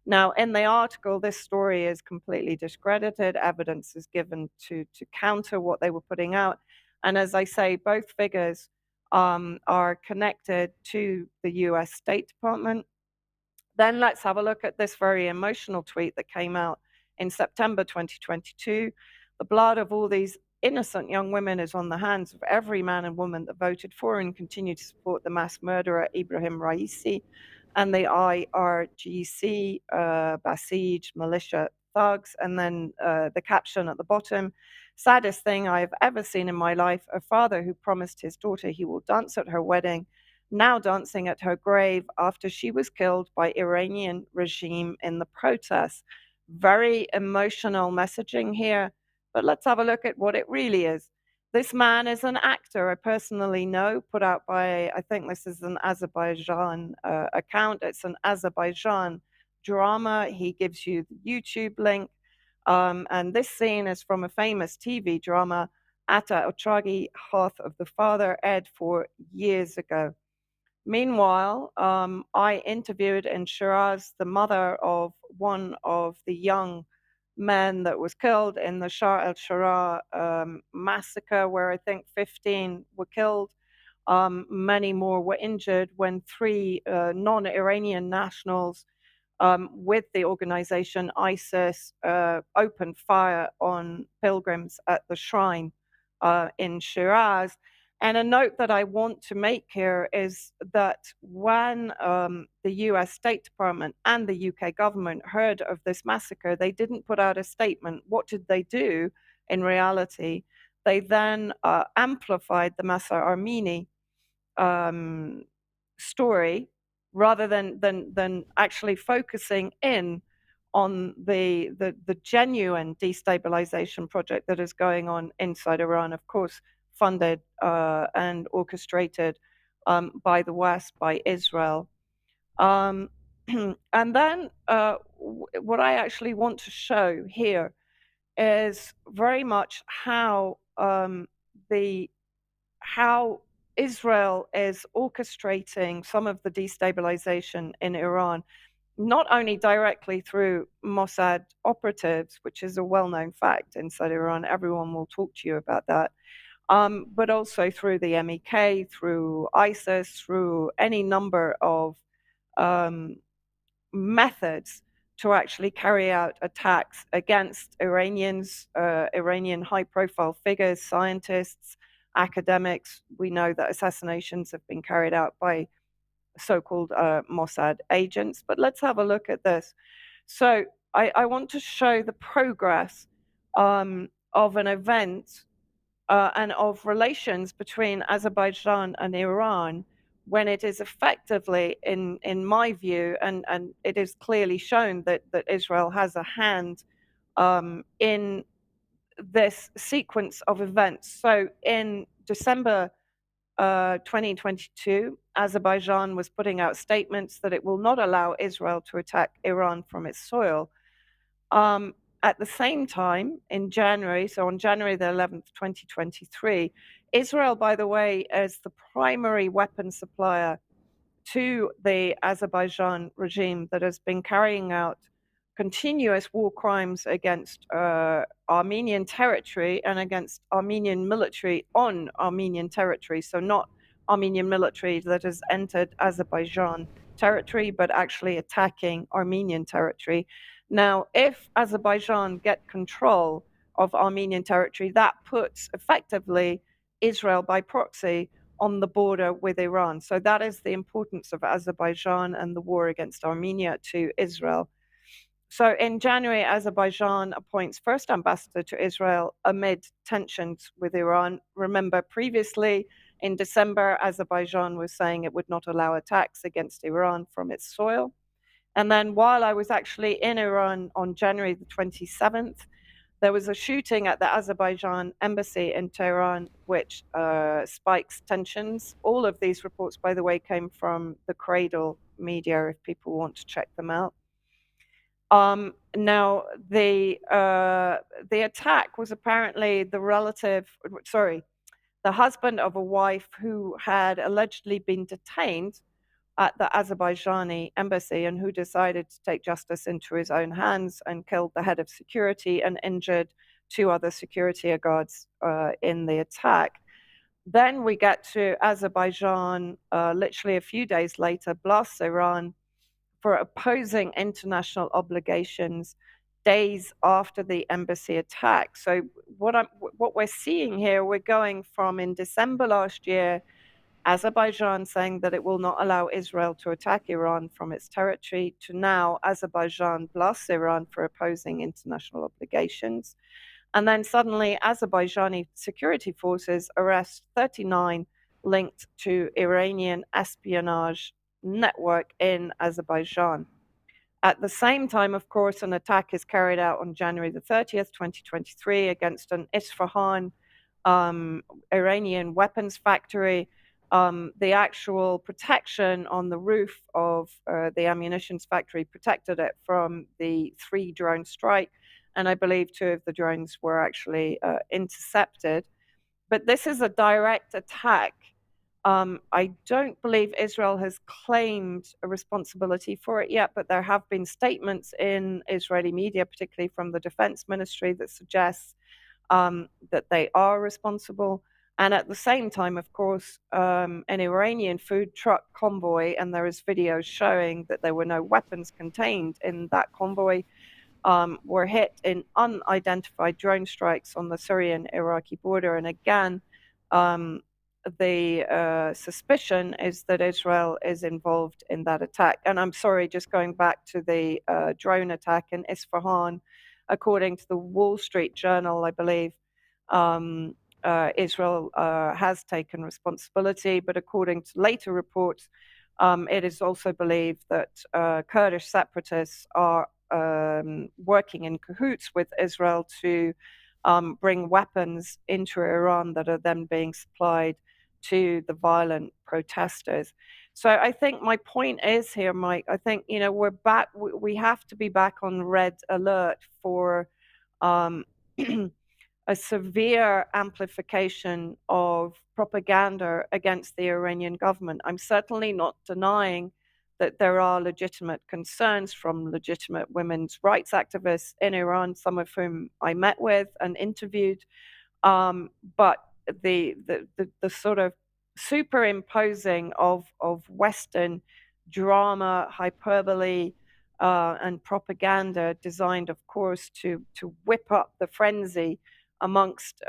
Now, in the article, this story is completely discredited. Evidence is given to counter what they were putting out. And as I say, both figures are connected to the US State Department. Then let's have a look at this very emotional tweet that came out in September 2022. The blood of all these innocent young women is on the hands of every man and woman that voted for and continue to support the mass murderer Ibrahim Raisi and the IRGC Basij militia thugs. And then the caption at the bottom, saddest thing I have ever seen in my life, a father who promised his daughter he will dance at her wedding, now dancing at her grave after she was killed by Iranian regime in the protests. Very emotional messaging here, but let's have a look at what it really is. This man is an actor I personally know, put out by, I think this is an Azerbaijan account. It's an Azerbaijan drama. He gives you the YouTube link. And this scene is from a famous TV drama, Ata Otragi, Hearth of the Father, aired 4 years ago. Meanwhile, I interviewed in Shiraz the mother of one of the young men that was killed in the Shah al-Shiraz massacre, where I think 15 were killed. Many more were injured when 3 non-Iranian nationals with the organization ISIS opened fire on pilgrims at the shrine in Shiraz. And a note that I want to make here is that when the US State Department and the UK government heard of this massacre, they didn't put out a statement. What did they do in reality? They then amplified the Massa Amini story rather than actually focusing in on the genuine destabilization project that is going on inside Iran, of course, funded and orchestrated by the West, by Israel. And then what I actually want to show here is very much how how Israel is orchestrating some of the destabilization in Iran, not only directly through Mossad operatives, which is a well-known fact inside Iran, everyone will talk to you about that, but also through the MEK, through ISIS, through any number of methods to actually carry out attacks against Iranians, Iranian high-profile figures, scientists, academics. We know that assassinations have been carried out by so-called Mossad agents. But let's have a look at this. So I want to show the progress of an event and of relations between Azerbaijan and Iran when it is effectively, in my view, and it is clearly shown that Israel has a hand in this sequence of events. So in December 2022, Azerbaijan was putting out statements that it will not allow Israel to attack Iran from its soil. At the same time, in January, so on January the 11th, 2023, Israel, by the way, as the primary weapon supplier to the Azerbaijan regime that has been carrying out continuous war crimes against Armenian territory and against Armenian military on Armenian territory. So not Armenian military that has entered Azerbaijan territory, but actually attacking Armenian territory. Now, if Azerbaijan get control of Armenian territory, that puts effectively Israel by proxy on the border with Iran. So that is the importance of Azerbaijan and the war against Armenia to Israel. So in January, Azerbaijan appoints first ambassador to Israel amid tensions with Iran. Remember, previously in December, Azerbaijan was saying it would not allow attacks against Iran from its soil. And then while I was actually in Iran on January the 27th, there was a shooting at the Azerbaijan embassy in Tehran, which spikes tensions. All of these reports, by the way, came from the Cradle media, if people want to check them out. Now, the attack was apparently the husband of a wife who had allegedly been detained at the Azerbaijani embassy and who decided to take justice into his own hands and killed the head of security and injured 2 other security guards in the attack. Then we get to Azerbaijan, literally a few days later, blasts Iran for opposing international obligations days after the embassy attack. So what we're seeing here, we're going from in December last year, Azerbaijan saying that it will not allow Israel to attack Iran from its territory, to now Azerbaijan blasts Iran for opposing international obligations. And then suddenly Azerbaijani security forces arrest 39 linked to Iranian espionage network in Azerbaijan. At the same time, of course, an attack is carried out on January the 30th, 2023 against an Isfahan Iranian weapons factory. The actual protection on the roof of the ammunitions factory protected it from the 3 drone strike, and I believe 2 of the drones were actually intercepted. But this is a direct attack. I don't believe Israel has claimed a responsibility for it yet, but there have been statements in Israeli media, particularly from the defense ministry, that suggests that they are responsible. And at the same time, of course, an Iranian food truck convoy, and there is videos showing that there were no weapons contained in that convoy, were hit in unidentified drone strikes on the Syrian-Iraqi border. And again, the suspicion is that Israel is involved in that attack. And I'm sorry, just going back to the drone attack in Isfahan, according to the Wall Street Journal, I believe, Israel has taken responsibility, but according to later reports, it is also believed that Kurdish separatists are working in cahoots with Israel to bring weapons into Iran that are then being supplied to the violent protesters. So I think my point is here, Mike, I think, we're back, we have to be back on red alert for a severe amplification of propaganda against the Iranian government. I'm certainly not denying that there are legitimate concerns from legitimate women's rights activists in Iran, some of whom I met with and interviewed. But the sort of superimposing of Western drama, hyperbole, and propaganda designed, of course, to whip up the frenzy amongst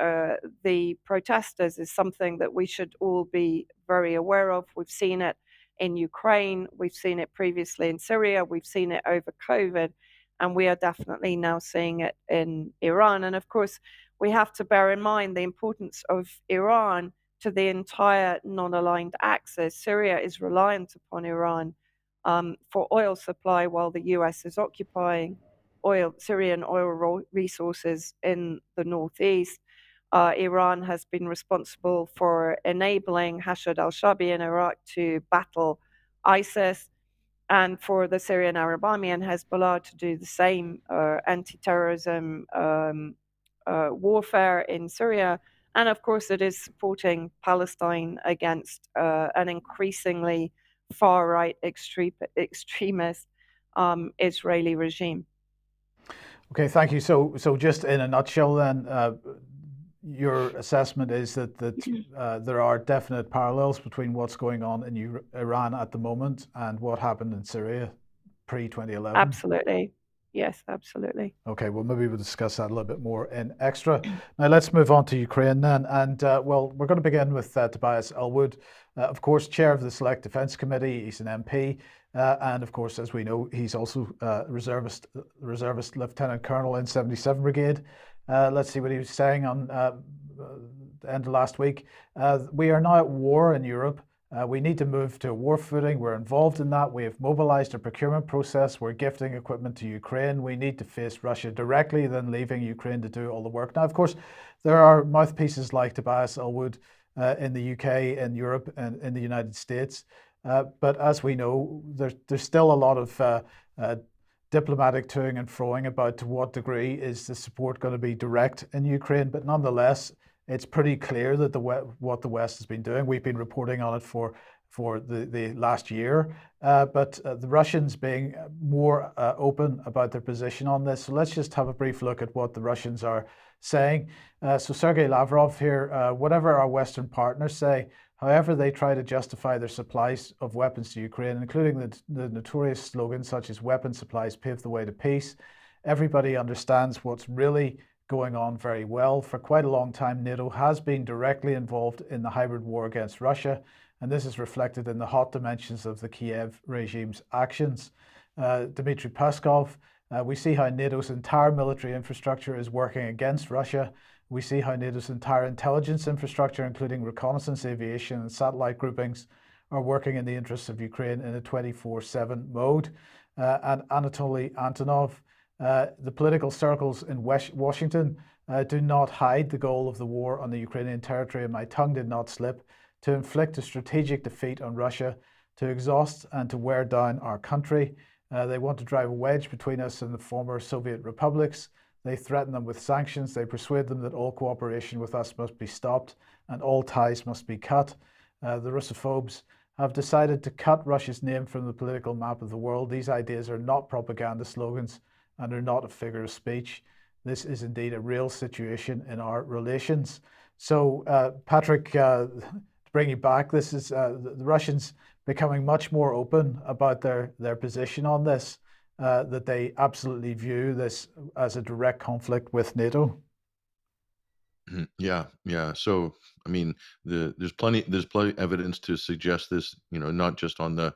the protesters is something that we should all be very aware of. We've seen it in Ukraine, we've seen it previously in Syria, we've seen it over COVID, and we are definitely now seeing it in Iran. And of course, we have to bear in mind the importance of Iran to the entire non-aligned axis. Syria is reliant upon Iran for oil supply, while the US is occupying Syrian oil resources in the northeast. Iran has been responsible for enabling Hashd al-Shaabi in Iraq to battle ISIS, and for the Syrian Arab Army and Hezbollah to do the same anti-terrorism warfare in Syria. And of course, it is supporting Palestine against an increasingly far-right extremist Israeli regime. Okay, thank you. So just in a nutshell, then, your assessment is that there are definite parallels between what's going on in Iran at the moment and what happened in Syria pre-2011? Absolutely. Yes, absolutely. Okay, well, maybe we'll discuss that a little bit more in extra. Now, let's move on to Ukraine then. And, well, we're going to begin with Tobias Ellwood, of course, chair of the Select Defence Committee. He's an MP. And, of course, as we know, he's also reservist Lieutenant Colonel in 77 Brigade. Let's see what he was saying on the end of last week. We are now at war in Europe. We need to move to a war footing. We're involved in that. We have mobilized a procurement process. We're gifting equipment to Ukraine. We need to face Russia directly, then leaving Ukraine to do all the work. Now, of course, there are mouthpieces like Tobias Ellwood in the UK, in Europe, and in the United States. But as we know, there's still a lot of diplomatic toing and froing about to what degree is the support going to be direct in Ukraine. But nonetheless, it's pretty clear that what the West has been doing. We've been reporting on it for the last year, but the Russians being more open about their position on this. So let's just have a brief look at what the Russians are saying. So Sergei Lavrov here, whatever our Western partners say, however they try to justify their supplies of weapons to Ukraine, including the notorious slogans such as "weapon supplies pave the way to peace," everybody understands what's really going on very well. For quite a long time, NATO has been directly involved in the hybrid war against Russia, and this is reflected in the hot dimensions of the Kiev regime's actions. Dmitry Peskov, we see how NATO's entire military infrastructure is working against Russia. We see how NATO's entire intelligence infrastructure, including reconnaissance, aviation, and satellite groupings, are working in the interests of Ukraine in a 24/7 mode. And Anatoly Antonov, the political circles in Washington do not hide the goal of the war on the Ukrainian territory, and my tongue did not slip, to inflict a strategic defeat on Russia, to exhaust and to wear down our country. They want to drive a wedge between us and the former Soviet republics. They threaten them with sanctions. They persuade them that all cooperation with us must be stopped and all ties must be cut. The Russophobes have decided to cut Russia's name from the political map of the world. These ideas are not propaganda slogans and are not a figure of speech. This is indeed a real situation in our relations. So, Patrick, to bring you back, this is the Russians becoming much more open about their position on this, that they absolutely view this as a direct conflict with NATO. Yeah. So, I mean, there's plenty evidence to suggest this. Not just on the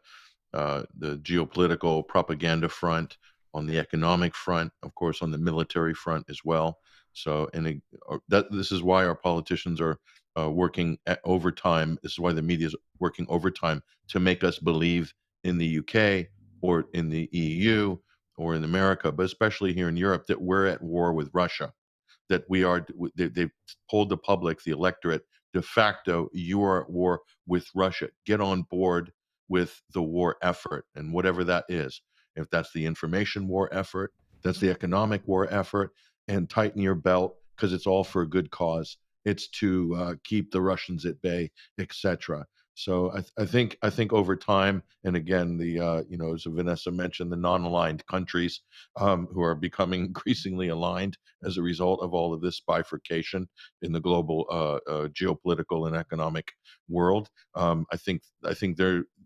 geopolitical propaganda front, on the economic front, of course, on the military front as well. So, this is why our politicians are working overtime. This is why the media is working overtime to make us believe in the UK or in the EU or in America, but especially here in Europe, that we're at war with Russia. That they've told the public, the electorate, de facto, you are at war with Russia. Get on board with the war effort, and whatever that is. If that's the information war effort, that's the economic war effort, and tighten your belt because it's all for a good cause. It's to keep the Russians at bay, etc. So I think over time, and again, as Vanessa mentioned, the non-aligned countries who are becoming increasingly aligned as a result of all of this bifurcation in the global geopolitical and economic world. I think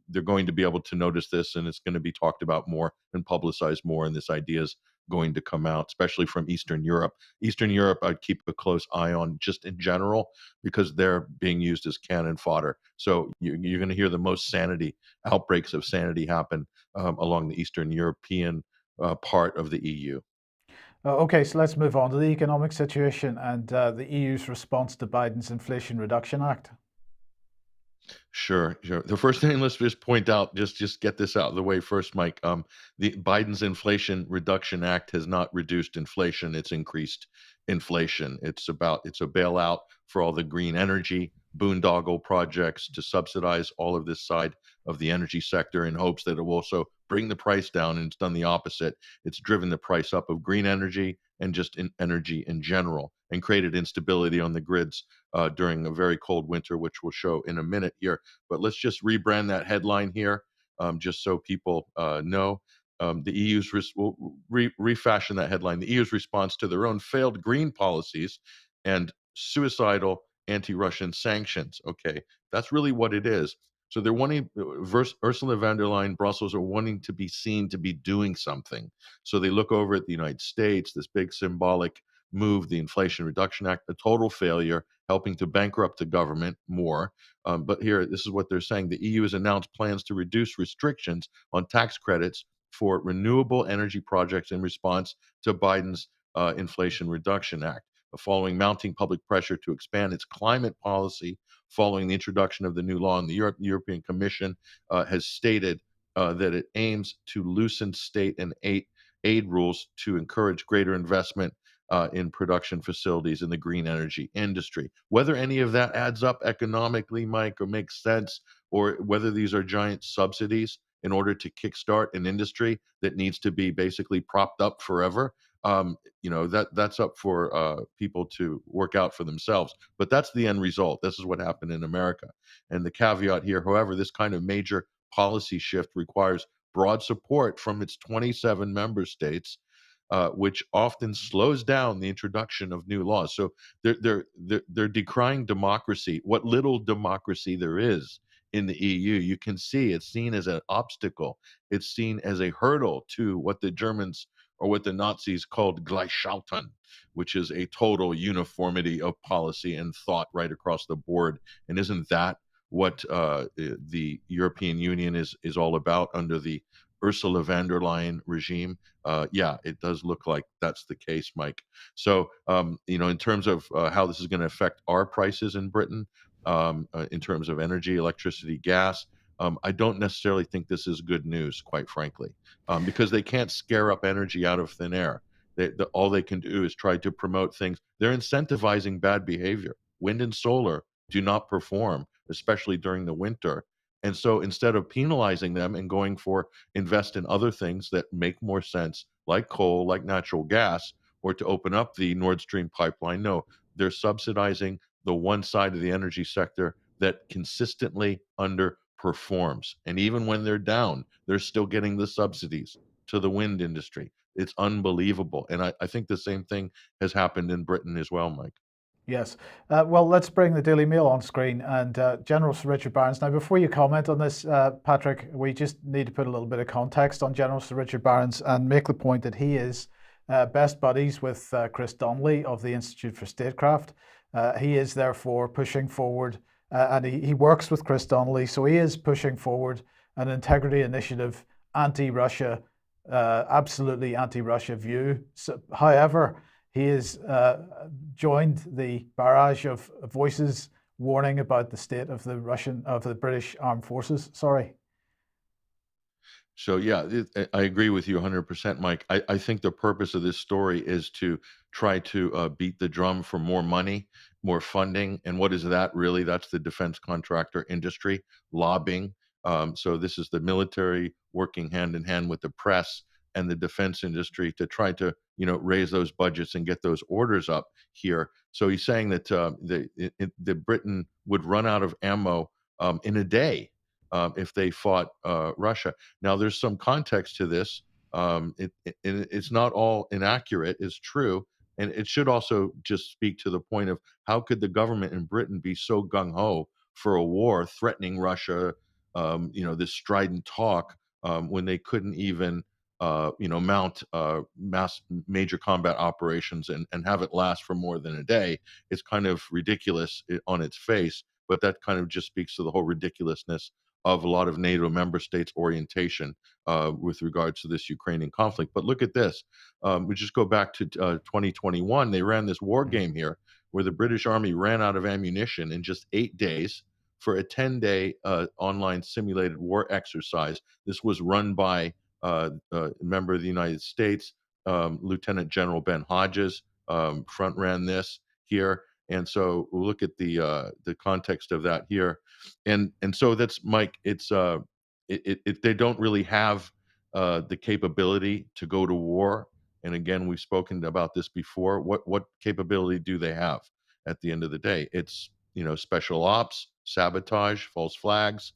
they're going to be able to notice this, and it's going to be talked about more and publicized more. And this idea is going to come out, especially from Eastern Europe. Eastern Europe, I'd keep a close eye on just in general, because they're being used as cannon fodder. So you're going to hear the most outbreaks of sanity happen along the Eastern European part of the EU. Okay, so let's move on to the economic situation and the EU's response to Biden's Inflation Reduction Act. Sure, sure. The first thing, let's just point out, just get this out of the way first, Mike. The Biden's Inflation Reduction Act has not reduced inflation; it's increased inflation. It's a bailout for all the green energy boondoggle projects to subsidize all of this side of the energy sector in hopes that it will also bring the price down. And it's done the opposite. It's driven the price up of green energy and just energy in general, and created instability on the grids during a very cold winter, which we'll show in a minute here. But let's just rebrand that headline here, just so people know. The EU's will refashion that headline. The EU's response to their own failed green policies and suicidal anti-Russian sanctions. Okay, that's really what it is. So they're wanting, Ursula von der Leyen, Brussels are wanting to be seen to be doing something. So they look over at the United States, this big symbolic move, the Inflation Reduction Act, a total failure, helping to bankrupt the government more. But here, this is what they're saying. The EU has announced plans to reduce restrictions on tax credits for renewable energy projects in response to Biden's Inflation Reduction Act, following mounting public pressure to expand its climate policy following the introduction of the new law. And the European Commission has stated that it aims to loosen state and aid rules to encourage greater investment in production facilities in the green energy industry. Whether any of that adds up economically, Mike, or makes sense, or whether these are giant subsidies in order to kickstart an industry that needs to be basically propped up forever, that's up for people to work out for themselves. But that's the end result. This is what happened in America. And the caveat here, however, this kind of major policy shift requires broad support from its 27 member states, which often slows down the introduction of new laws. So they're decrying democracy, what little democracy there is in the EU. You can see it's seen as an obstacle. It's seen as a hurdle to what the Germans or what the Nazis called Gleichschalten, which is a total uniformity of policy and thought right across the board. And isn't that what the European Union is all about under the Ursula von der Leyen regime? Yeah, it does look like that's the case, Mike. So, in terms of how this is going to affect our prices in Britain, in terms of energy, electricity, gas, I don't necessarily think this is good news, quite frankly, because they can't scare up energy out of thin air. All they can do is try to promote things. They're incentivizing bad behavior. Wind and solar do not perform, especially during the winter. And so instead of penalizing them and going for invest in other things that make more sense, like coal, like natural gas, or to open up the Nord Stream pipeline, no, they're subsidizing the one side of the energy sector that consistently underperforms. And even when they're down, they're still getting the subsidies to the wind industry. It's unbelievable. And I think the same thing has happened in Britain as well, Mike. Yes. Well, let's bring the Daily Mail on screen and General Sir Richard Barron's. Now, before you comment on this, Patrick, we just need to put a little bit of context on General Sir Richard Barron's and make the point that he is best buddies with Chris Donnelly of the Institute for Statecraft. He is therefore pushing forward, and he works with Chris Donnelly, so he is pushing forward an integrity initiative, anti-Russia, absolutely anti-Russia view. So, however, he has joined the barrage of voices warning about the state of the British Armed Forces. Sorry. So yeah, I agree with you 100%, Mike. I think the purpose of this story is to try to beat the drum for more money, more funding. And what is that really? That's the defense contractor industry lobbying. So this is the military working hand in hand with the press and the defense industry to try to raise those budgets and get those orders up here. So he's saying that the Britain would run out of ammo in a day if they fought Russia. Now, there's some context to this. It's not all inaccurate. It's true. And it should also just speak to the point of how could the government in Britain be so gung-ho for a war threatening Russia this strident talk when they couldn't even mount major combat operations and have it last for more than a day. It's kind of ridiculous on its face, but that kind of just speaks to the whole ridiculousness of a lot of NATO member states' orientation with regards to this Ukrainian conflict. But look at this. We just go back to 2021. They ran this war game here where the British Army ran out of ammunition in just 8 days for a 10-day online simulated war exercise. This was run by a member of the United States, Lieutenant General Ben Hodges, front ran this here. And so we'll look at the context of that here. And so that's, Mike, it's they don't really have the capability to go to war. And again, we've spoken about this before. What capability do they have at the end of the day? It's special ops, sabotage, false flags,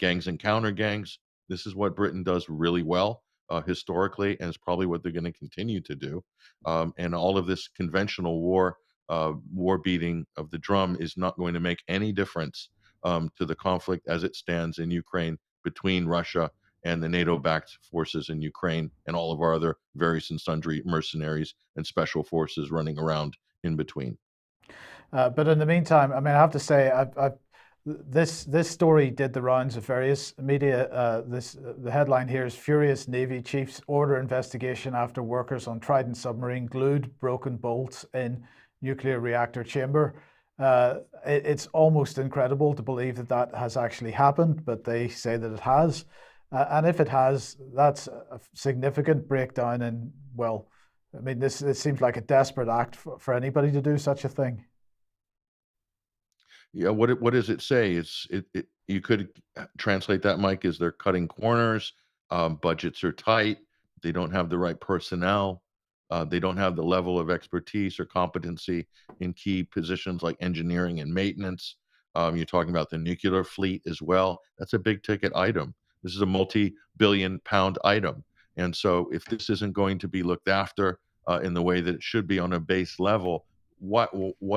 gangs and counter gangs. This is what Britain does really well historically, and it's probably what they're going to continue to do. And all of this conventional war beating of the drum is not going to make any difference to the conflict as it stands in Ukraine between Russia and the NATO-backed forces in Ukraine and all of our other various and sundry mercenaries and special forces running around in between. But in the meantime, I mean, I have to say, this story did the rounds of various media. The headline here is "Furious Navy Chiefs Order Investigation After Workers on Trident Submarine Glued Broken Bolts in Nuclear Reactor Chamber." It's almost incredible to believe that has actually happened, but they say that it has. And if it has, that's a significant breakdown in, well, I mean, it seems like a desperate act for anybody to do such a thing. Yeah, what does it say? You could translate that, Mike, as they're cutting corners, budgets are tight, they don't have the right personnel, they don't have the level of expertise or competency in key positions like engineering and maintenance. You're talking about the nuclear fleet as well. That's a big ticket item. This is a multi-billion-pound item. And so if this isn't going to be looked after in the way that it should be on a base level, what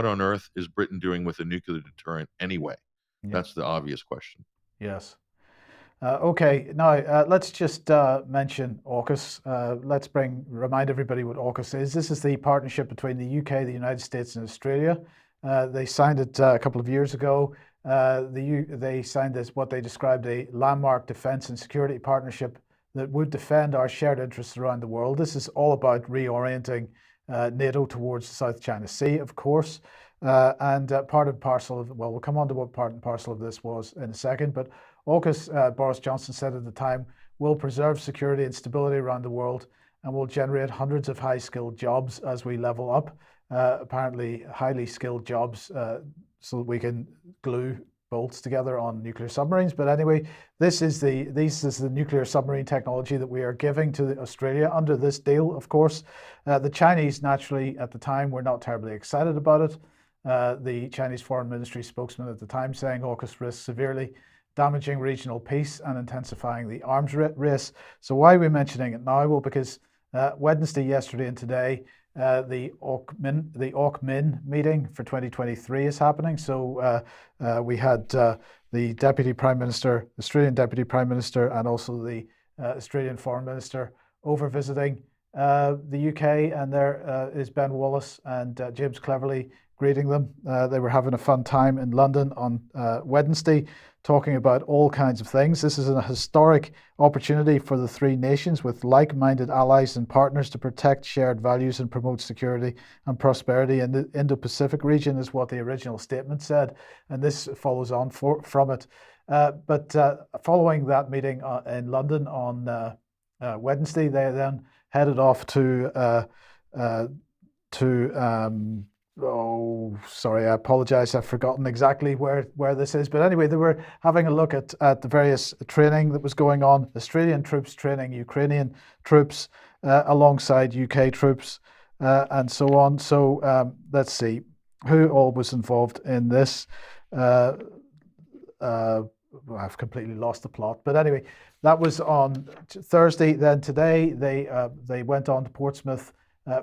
on earth is Britain doing with a nuclear deterrent anyway? Yeah. That's the obvious question. Yes. Okay, now let's just mention AUKUS. Let's remind everybody what AUKUS is. This is the partnership between the UK, the United States, and Australia. They signed it a couple of years ago. They signed this, what they described a landmark defense and security partnership that would defend our shared interests around the world. This is all about reorienting NATO towards the South China Sea, of course. And part and parcel of, well, we'll come on to what part and parcel of this was in a second, but AUKUS, Boris Johnson said at the time, will preserve security and stability around the world and will generate hundreds of high-skilled jobs as we level up, apparently highly skilled jobs, so that we can glue bolts together on nuclear submarines. But anyway, this is the nuclear submarine technology that we are giving to Australia under this deal, of course. The Chinese, naturally, at the time, were not terribly excited about it. The Chinese Foreign Ministry spokesman at the time saying AUKUS risks severely damaging regional peace and intensifying the arms race. So why are we mentioning it now? Well, because Wednesday, yesterday, and today, the AUKMIN meeting for 2023 is happening. So we had the Deputy Prime Minister, Australian Deputy Prime Minister, and also the Australian Foreign Minister over visiting the UK, and there is Ben Wallace and James Cleverly greeting them. They were having a fun time in London on Wednesday, talking about all kinds of things. This is a historic opportunity for the three nations with like-minded allies and partners to protect shared values and promote security and prosperity in the Indo-Pacific region, is what the original statement said, and this follows on from it. But following that meeting in London on Wednesday, they then headed off to oh, sorry, I apologize. I've forgotten exactly where this is. But anyway, they were having a look at the various training that was going on. Australian troops training Ukrainian troops alongside UK troops and so on. So let's see who all was involved in this. I've completely lost the plot. But anyway, that was on Thursday. Then today they went on to Portsmouth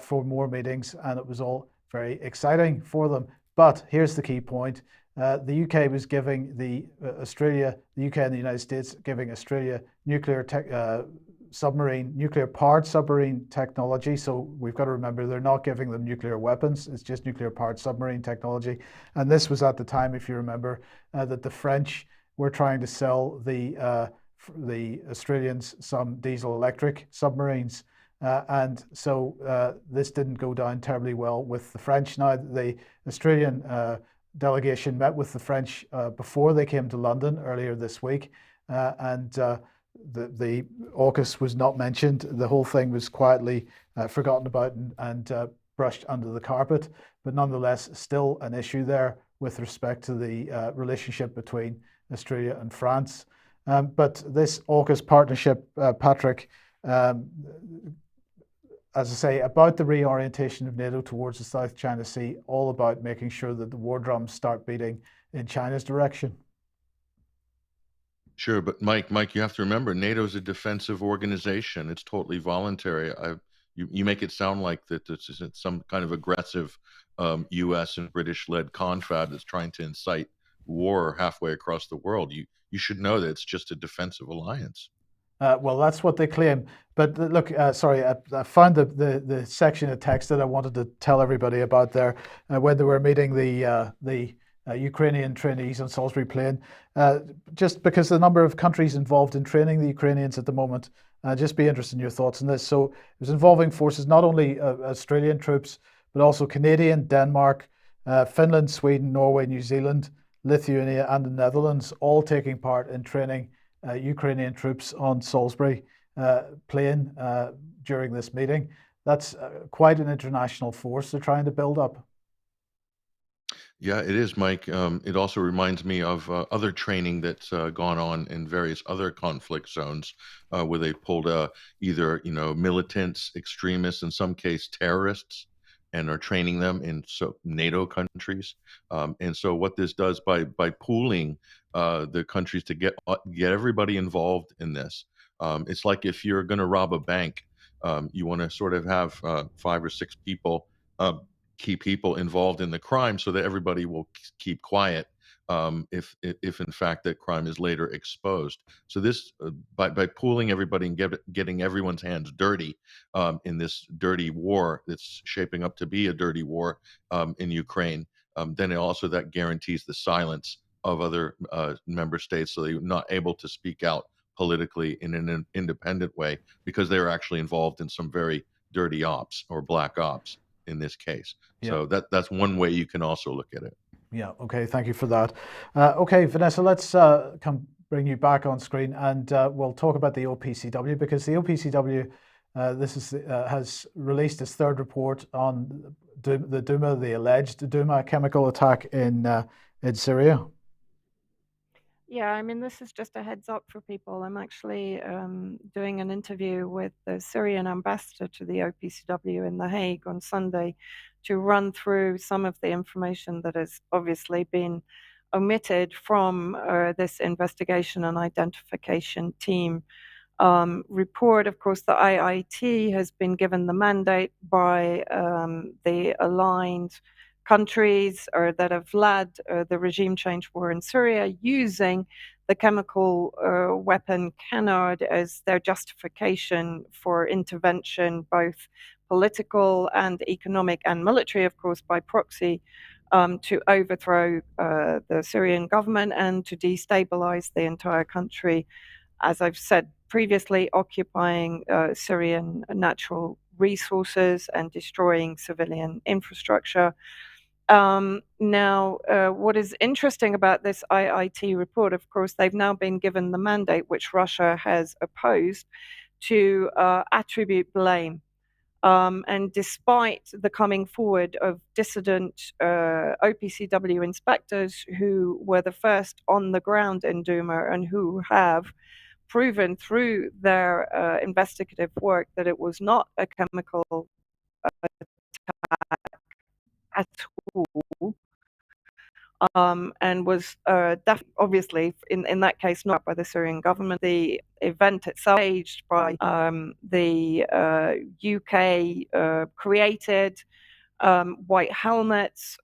for more meetings, and it was all very exciting for them. But here's the key point. the UK was giving the UK and the United States giving Australia nuclear-powered submarine technology. So we've got to remember they're not giving them nuclear weapons. It's just nuclear-powered submarine technology. And this was at the time, if you remember, that the French were trying to sell the Australians some diesel-electric submarines. And so this didn't go down terribly well with the French. Now, the Australian delegation met with the French before they came to London earlier this week, and the AUKUS was not mentioned. The whole thing was quietly forgotten about and brushed under the carpet, but nonetheless still an issue there with respect to the relationship between Australia and France. But this AUKUS partnership, Patrick, as I say, about the reorientation of NATO towards the South China Sea, all about making sure that the war drums start beating in China's direction. Sure, but Mike, you have to remember, NATO is a defensive organization. It's totally voluntary. You make it sound like that it's some kind of aggressive U.S. and British-led confab that's trying to incite war halfway across the world. You should know that it's just a defensive alliance. Well, that's what they claim. But look, sorry, I found the section of text that I wanted to tell everybody about there when they were meeting the Ukrainian trainees on Salisbury Plain. Just because the number of countries involved in training the Ukrainians at the moment, just be interested in your thoughts on this. So it was involving forces, not only Australian troops, but also Canadian, Denmark, Finland, Sweden, Norway, New Zealand, Lithuania, and the Netherlands, all taking part in training Ukrainian troops on Salisbury Plain during this meeting. That's quite an international force they're trying to build up. Yeah, it is, Mike. It also reminds me of other training that's gone on in various other conflict zones where they pulled either militants, extremists, in some case terrorists, and are training them in NATO countries. And so what this does by pooling the countries to get everybody involved in this, it's like if you're going to rob a bank, you want to sort of have 5 or 6 people, key people involved in the crime, so that everybody will keep quiet if in fact that crime is later exposed. So this by pooling everybody and getting everyone's hands dirty in this dirty war that's shaping up to be a dirty war in Ukraine, then also that guarantees the silence of other member states, so they're not able to speak out politically in an independent way because they're actually involved in some very dirty ops or black ops in this case. Yeah. So that's one way you can also look at it. Yeah, okay, thank you for that. Okay, Vanessa, let's bring you back on screen, and we'll talk about the OPCW, because the OPCW has released its third report on the alleged Duma chemical attack in Syria. Yeah, I mean, this is just a heads up for people. I'm actually doing an interview with the Syrian ambassador to the OPCW in The Hague on Sunday to run through some of the information that has obviously been omitted from this investigation and identification team report. Of course, the IIT has been given the mandate by the aligned countries that have led the regime change war in Syria, using the chemical weapon canard as their justification for intervention, both political and economic and military, of course, by proxy, to overthrow the Syrian government and to destabilize the entire country. As I've said previously, occupying Syrian natural resources and destroying civilian infrastructure. Now, what is interesting about this IIT report, of course, they've now been given the mandate, which Russia has opposed, to attribute blame. And despite the coming forward of dissident OPCW inspectors who were the first on the ground in Duma and who have proven through their investigative work that it was not a chemical attack at all, and was obviously in that case not by the Syrian government. The event itself staged by the UK created white helmets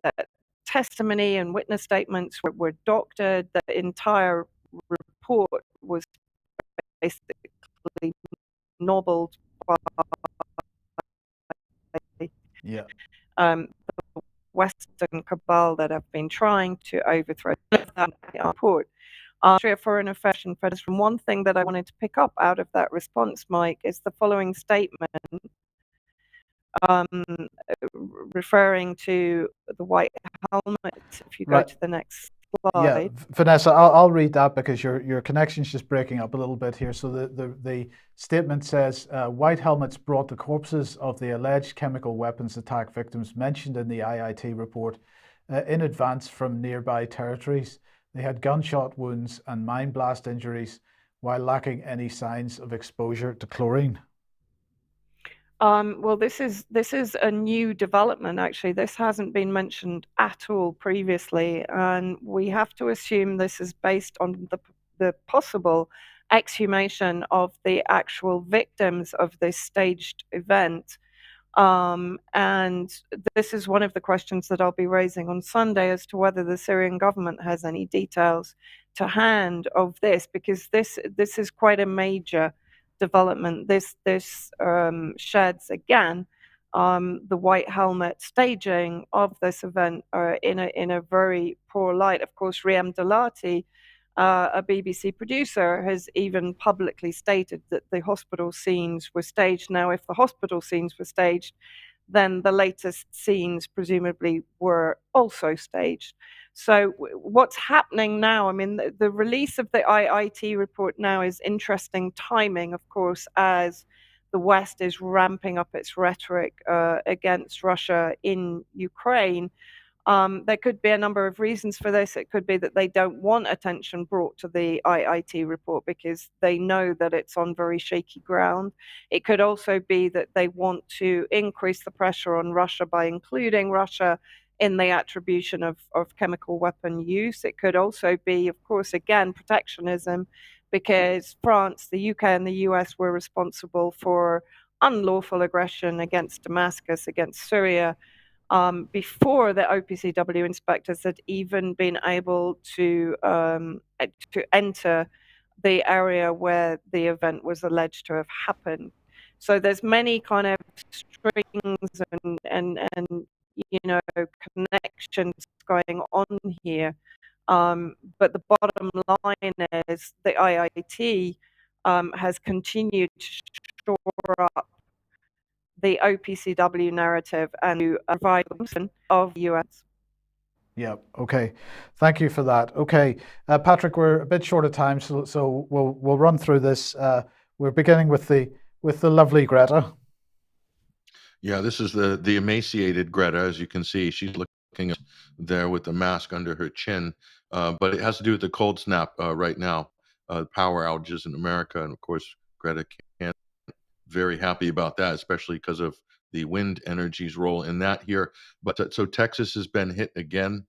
that testimony and witness statements were doctored. The entire report was basically nobbled by Yeah. the Western cabal that have been trying to overthrow that report. Foreign Affairs and Federation. One thing that I wanted to pick up out of that response, Mike, is the following statement referring to the white helmet. If you go Right. to the next Yeah, slide. Vanessa, I'll read that because your connection's just breaking up a little bit here. So the statement says, white helmets brought the corpses of the alleged chemical weapons attack victims mentioned in the IIT report in advance from nearby territories. They had gunshot wounds and mine blast injuries while lacking any signs of exposure to chlorine. Well, this is a new development. Actually, this hasn't been mentioned at all previously, and we have to assume this is based on the possible exhumation of the actual victims of this staged event. And this is one of the questions that I'll be raising on Sunday as to whether the Syrian government has any details to hand of this, because this is quite a major development. This sheds again the white helmet staging of this event in a very poor light. Of course, Riem Dalati, a BBC producer, has even publicly stated that the hospital scenes were staged. Now, if the hospital scenes were staged, then the latest scenes presumably were also staged. So what's happening now? I mean, the release of the IIT report now is interesting timing, of course, as the West is ramping up its rhetoric against Russia in Ukraine. There could be a number of reasons for this. It could be that they don't want attention brought to the IIT report because they know that it's on very shaky ground. It could also be that they want to increase the pressure on Russia by including Russia in the attribution of chemical weapon use. It could also be, of course, again, protectionism, because France, the UK, and the US were responsible for unlawful aggression against Damascus, against Syria, before the OPCW inspectors had even been able to enter the area where the event was alleged to have happened. So there's many kind of strings and you know, connections going on here. But the bottom line is the IIT has continued to shore up the OPCW narrative and to provide of the US. Yeah. Okay. Thank you for that. Okay, Patrick, we're a bit short of time, so we'll run through this. We're beginning with the lovely Greta. Yeah, this is the emaciated Greta. As you can see, she's looking there with the mask under her chin. But it has to do with the cold snap right now, power outages in America, and of course, Greta can't very happy about that, especially because of the wind energy's role in that here. But so Texas has been hit again,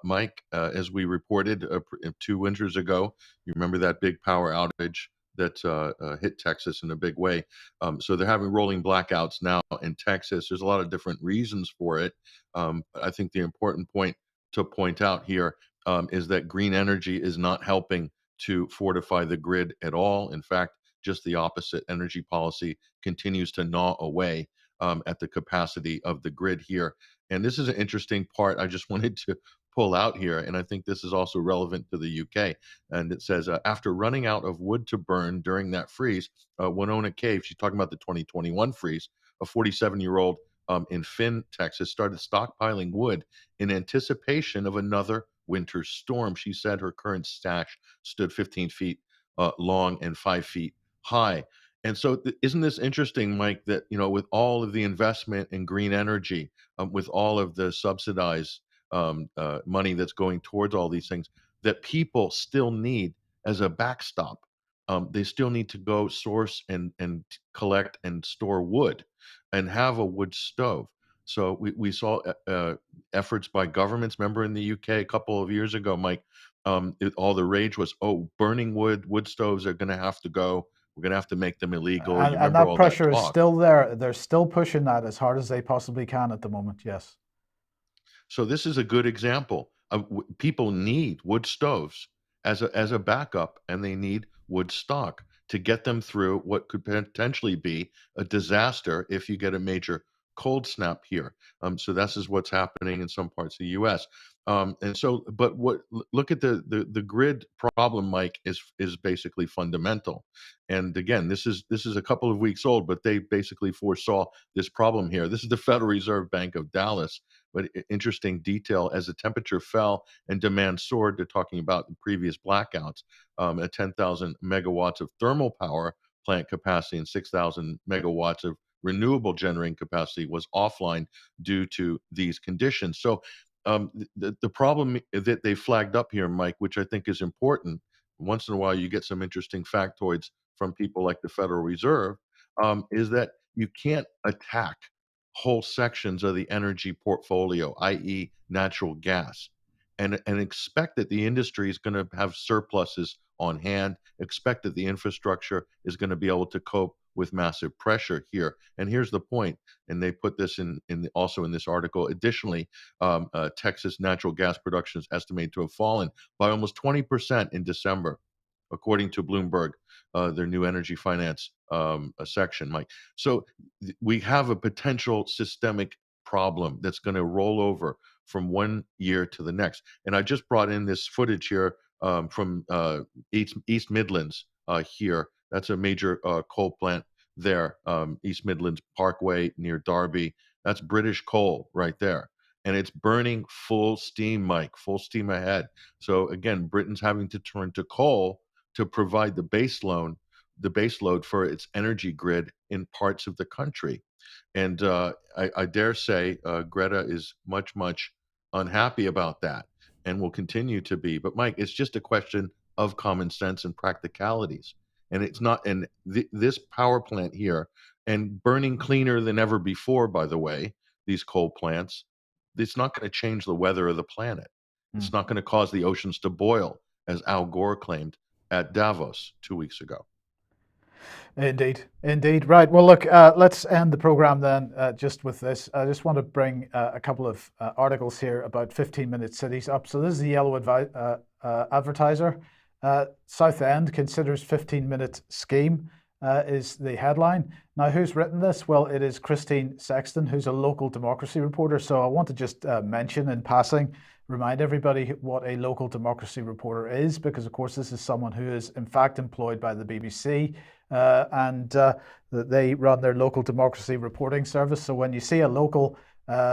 Mike, as we reported 2 winters ago. You remember that big power outage that hit Texas in a big way. So they're having rolling blackouts now in Texas. There's a lot of different reasons for it. But I think the important point to point out here is that green energy is not helping to fortify the grid at all. In fact, just the opposite. Energy policy continues to gnaw away at the capacity of the grid here. And this is an interesting part I just wanted to pull out here. And I think this is also relevant to the UK. And it says, after running out of wood to burn during that freeze, Winona Cave, she's talking about the 2021 freeze, a 47-year-old in Finn, Texas, started stockpiling wood in anticipation of another winter storm. She said her current stash stood 15 feet long and 5 feet high. And so, isn't this interesting, Mike? That with all of the investment in green energy, with all of the subsidized money that's going towards all these things, that people still need as a backstop. They still need to go source and collect and store wood, and have a wood stove. So we saw efforts by governments. Remember in the UK a couple of years ago, Mike, all the rage was, oh, burning wood stoves are going to have to go. We're going to have to make them illegal. You And remember that all pressure that is talk. still there. They're still pushing that as hard as they possibly can at the moment. Yes. So this is a good example of people need wood stoves as a backup, and they need wood stock to get them through what could potentially be a disaster if you get a major cold snap here. So this is what's happening in some parts of the U.S. And so, but look at the grid problem, Mike, is basically fundamental. And again, this is a couple of weeks old, but they basically foresaw this problem here. This is the Federal Reserve Bank of Dallas. But interesting detail: as the temperature fell and demand soared, they're talking about the previous blackouts. At 10,000 megawatts of thermal power plant capacity and 6,000 megawatts of renewable generating capacity was offline due to these conditions. So the problem that they flagged up here, Mike, which I think is important, once in a while you get some interesting factoids from people like the Federal Reserve, is that you can't attack whole sections of the energy portfolio, i.e., natural gas, and expect that the industry is going to have surpluses on hand, expect that the infrastructure is going to be able to cope with massive pressure here. And here's the point, and they put this also in this article. Additionally, Texas natural gas production is estimated to have fallen by almost 20% in December, according to Bloomberg, their new energy finance section, Mike. So we have a potential systemic problem that's going to roll over from one year to the next. And I just brought in this footage here from East Midlands here. That's a major coal plant there, East Midlands Parkway near Derby. That's British coal right there. And it's burning full steam, Mike, full steam ahead. So again, Britain's having to turn to coal to provide the baseload for its energy grid in parts of the country. And I dare say Greta is much, much unhappy about that and will continue to be. But Mike, it's just a question of common sense and practicalities. And it's not, and this power plant here, and burning cleaner than ever before, by the way, these coal plants, it's not going to change the weather of the planet. It's not going to cause the oceans to boil, as Al Gore claimed at Davos 2 weeks ago. Indeed, indeed. Right. Well, look, let's end the program then just with this. I just want to bring a couple of articles here about 15-minute cities up. So this is the Yellow Advertiser. Southend considers 15-minute scheme is the headline. Now, who's written this? Well, it is Christine Sexton, who's a local democracy reporter. So I want to just mention in passing, remind everybody what a local democracy reporter is, because of course this is someone who is in fact employed by the BBC and they run their local democracy reporting service. So when you see a local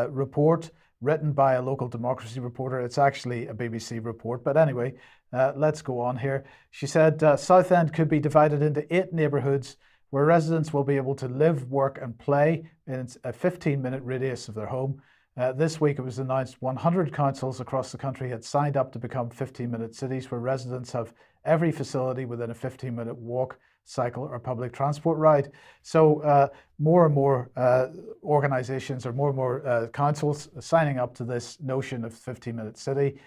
report written by a local democracy reporter, it's actually a BBC report. But anyway, let's go on here. She said Southend could be divided into 8 neighbourhoods where residents will be able to live, work and play in a 15-minute radius of their home. This week it was announced 100 councils across the country had signed up to become 15-minute cities where residents have every facility within a 15-minute walk, cycle or public transport ride. So more and more organizations or more councils signing up to this notion of 15-minute city.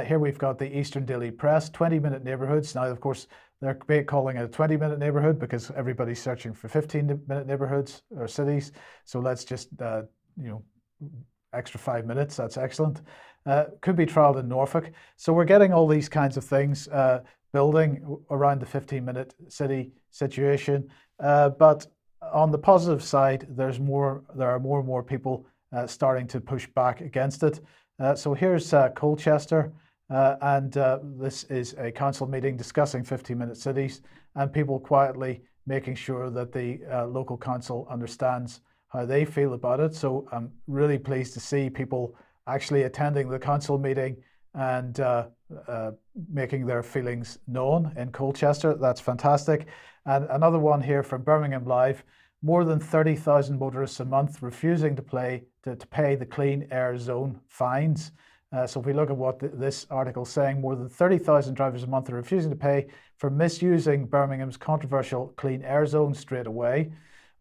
Here we've got the Eastern Daily Press, 20-minute neighbourhoods. Now, of course, they're calling it a 20-minute neighbourhood because everybody's searching for 15-minute neighbourhoods or cities. So let's just, extra 5 minutes, that's excellent. Could be trialled in Norfolk. So we're getting all these kinds of things building around the 15-minute city situation. But on the positive side, there are more and more people starting to push back against it. So here's Colchester, and this is a council meeting discussing 15-minute cities and people quietly making sure that the local council understands how they feel about it. So I'm really pleased to see people actually attending the council meeting and making their feelings known in Colchester. That's fantastic. And another one here from Birmingham Live, more than 30,000 motorists a month refusing to pay the Clean Air Zone fines. So if we look at what this article is saying, more than 30,000 drivers a month are refusing to pay for misusing Birmingham's controversial Clean Air Zone straight away.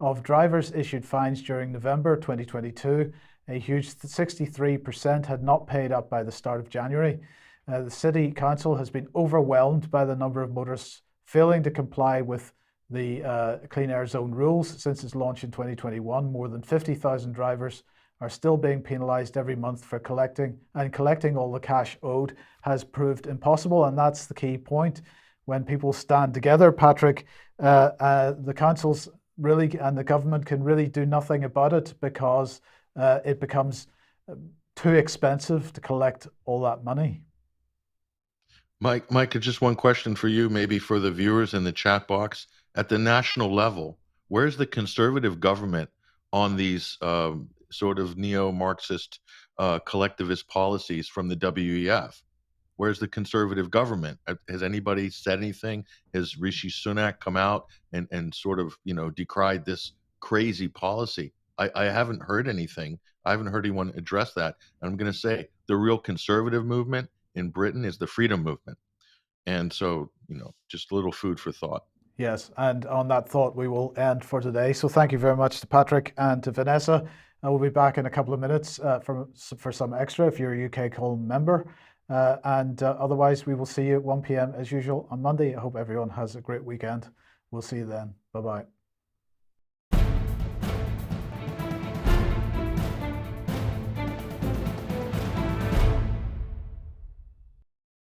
Of drivers issued fines during November 2022, a huge 63% had not paid up by the start of January. The City Council has been overwhelmed by the number of motorists failing to comply with the Clean Air Zone rules since its launch in 2021. More than 50,000 drivers are still being penalised every month for collecting all the cash owed has proved impossible. And that's the key point. When people stand together, Patrick, the councils really and the government can really do nothing about it, because it becomes too expensive to collect all that money. Mike, just one question for you, maybe for the viewers in the chat box. At the national level, where's the conservative government on these sort of neo-Marxist collectivist policies from the WEF? Where's the conservative government? Has anybody said anything? Has Rishi Sunak come out and sort of, decried this crazy policy? I haven't heard anything. I haven't heard anyone address that. And I'm going to say the real conservative movement in Britain is the freedom movement. And so, just a little food for thought. Yes, and on that thought, we will end for today. So thank you very much to Patrick and to Vanessa. We'll be back in a couple of minutes for some extra if you're a UK Column member. And otherwise, we will see you at 1 p.m. as usual on Monday. I hope everyone has a great weekend. We'll see you then. Bye-bye.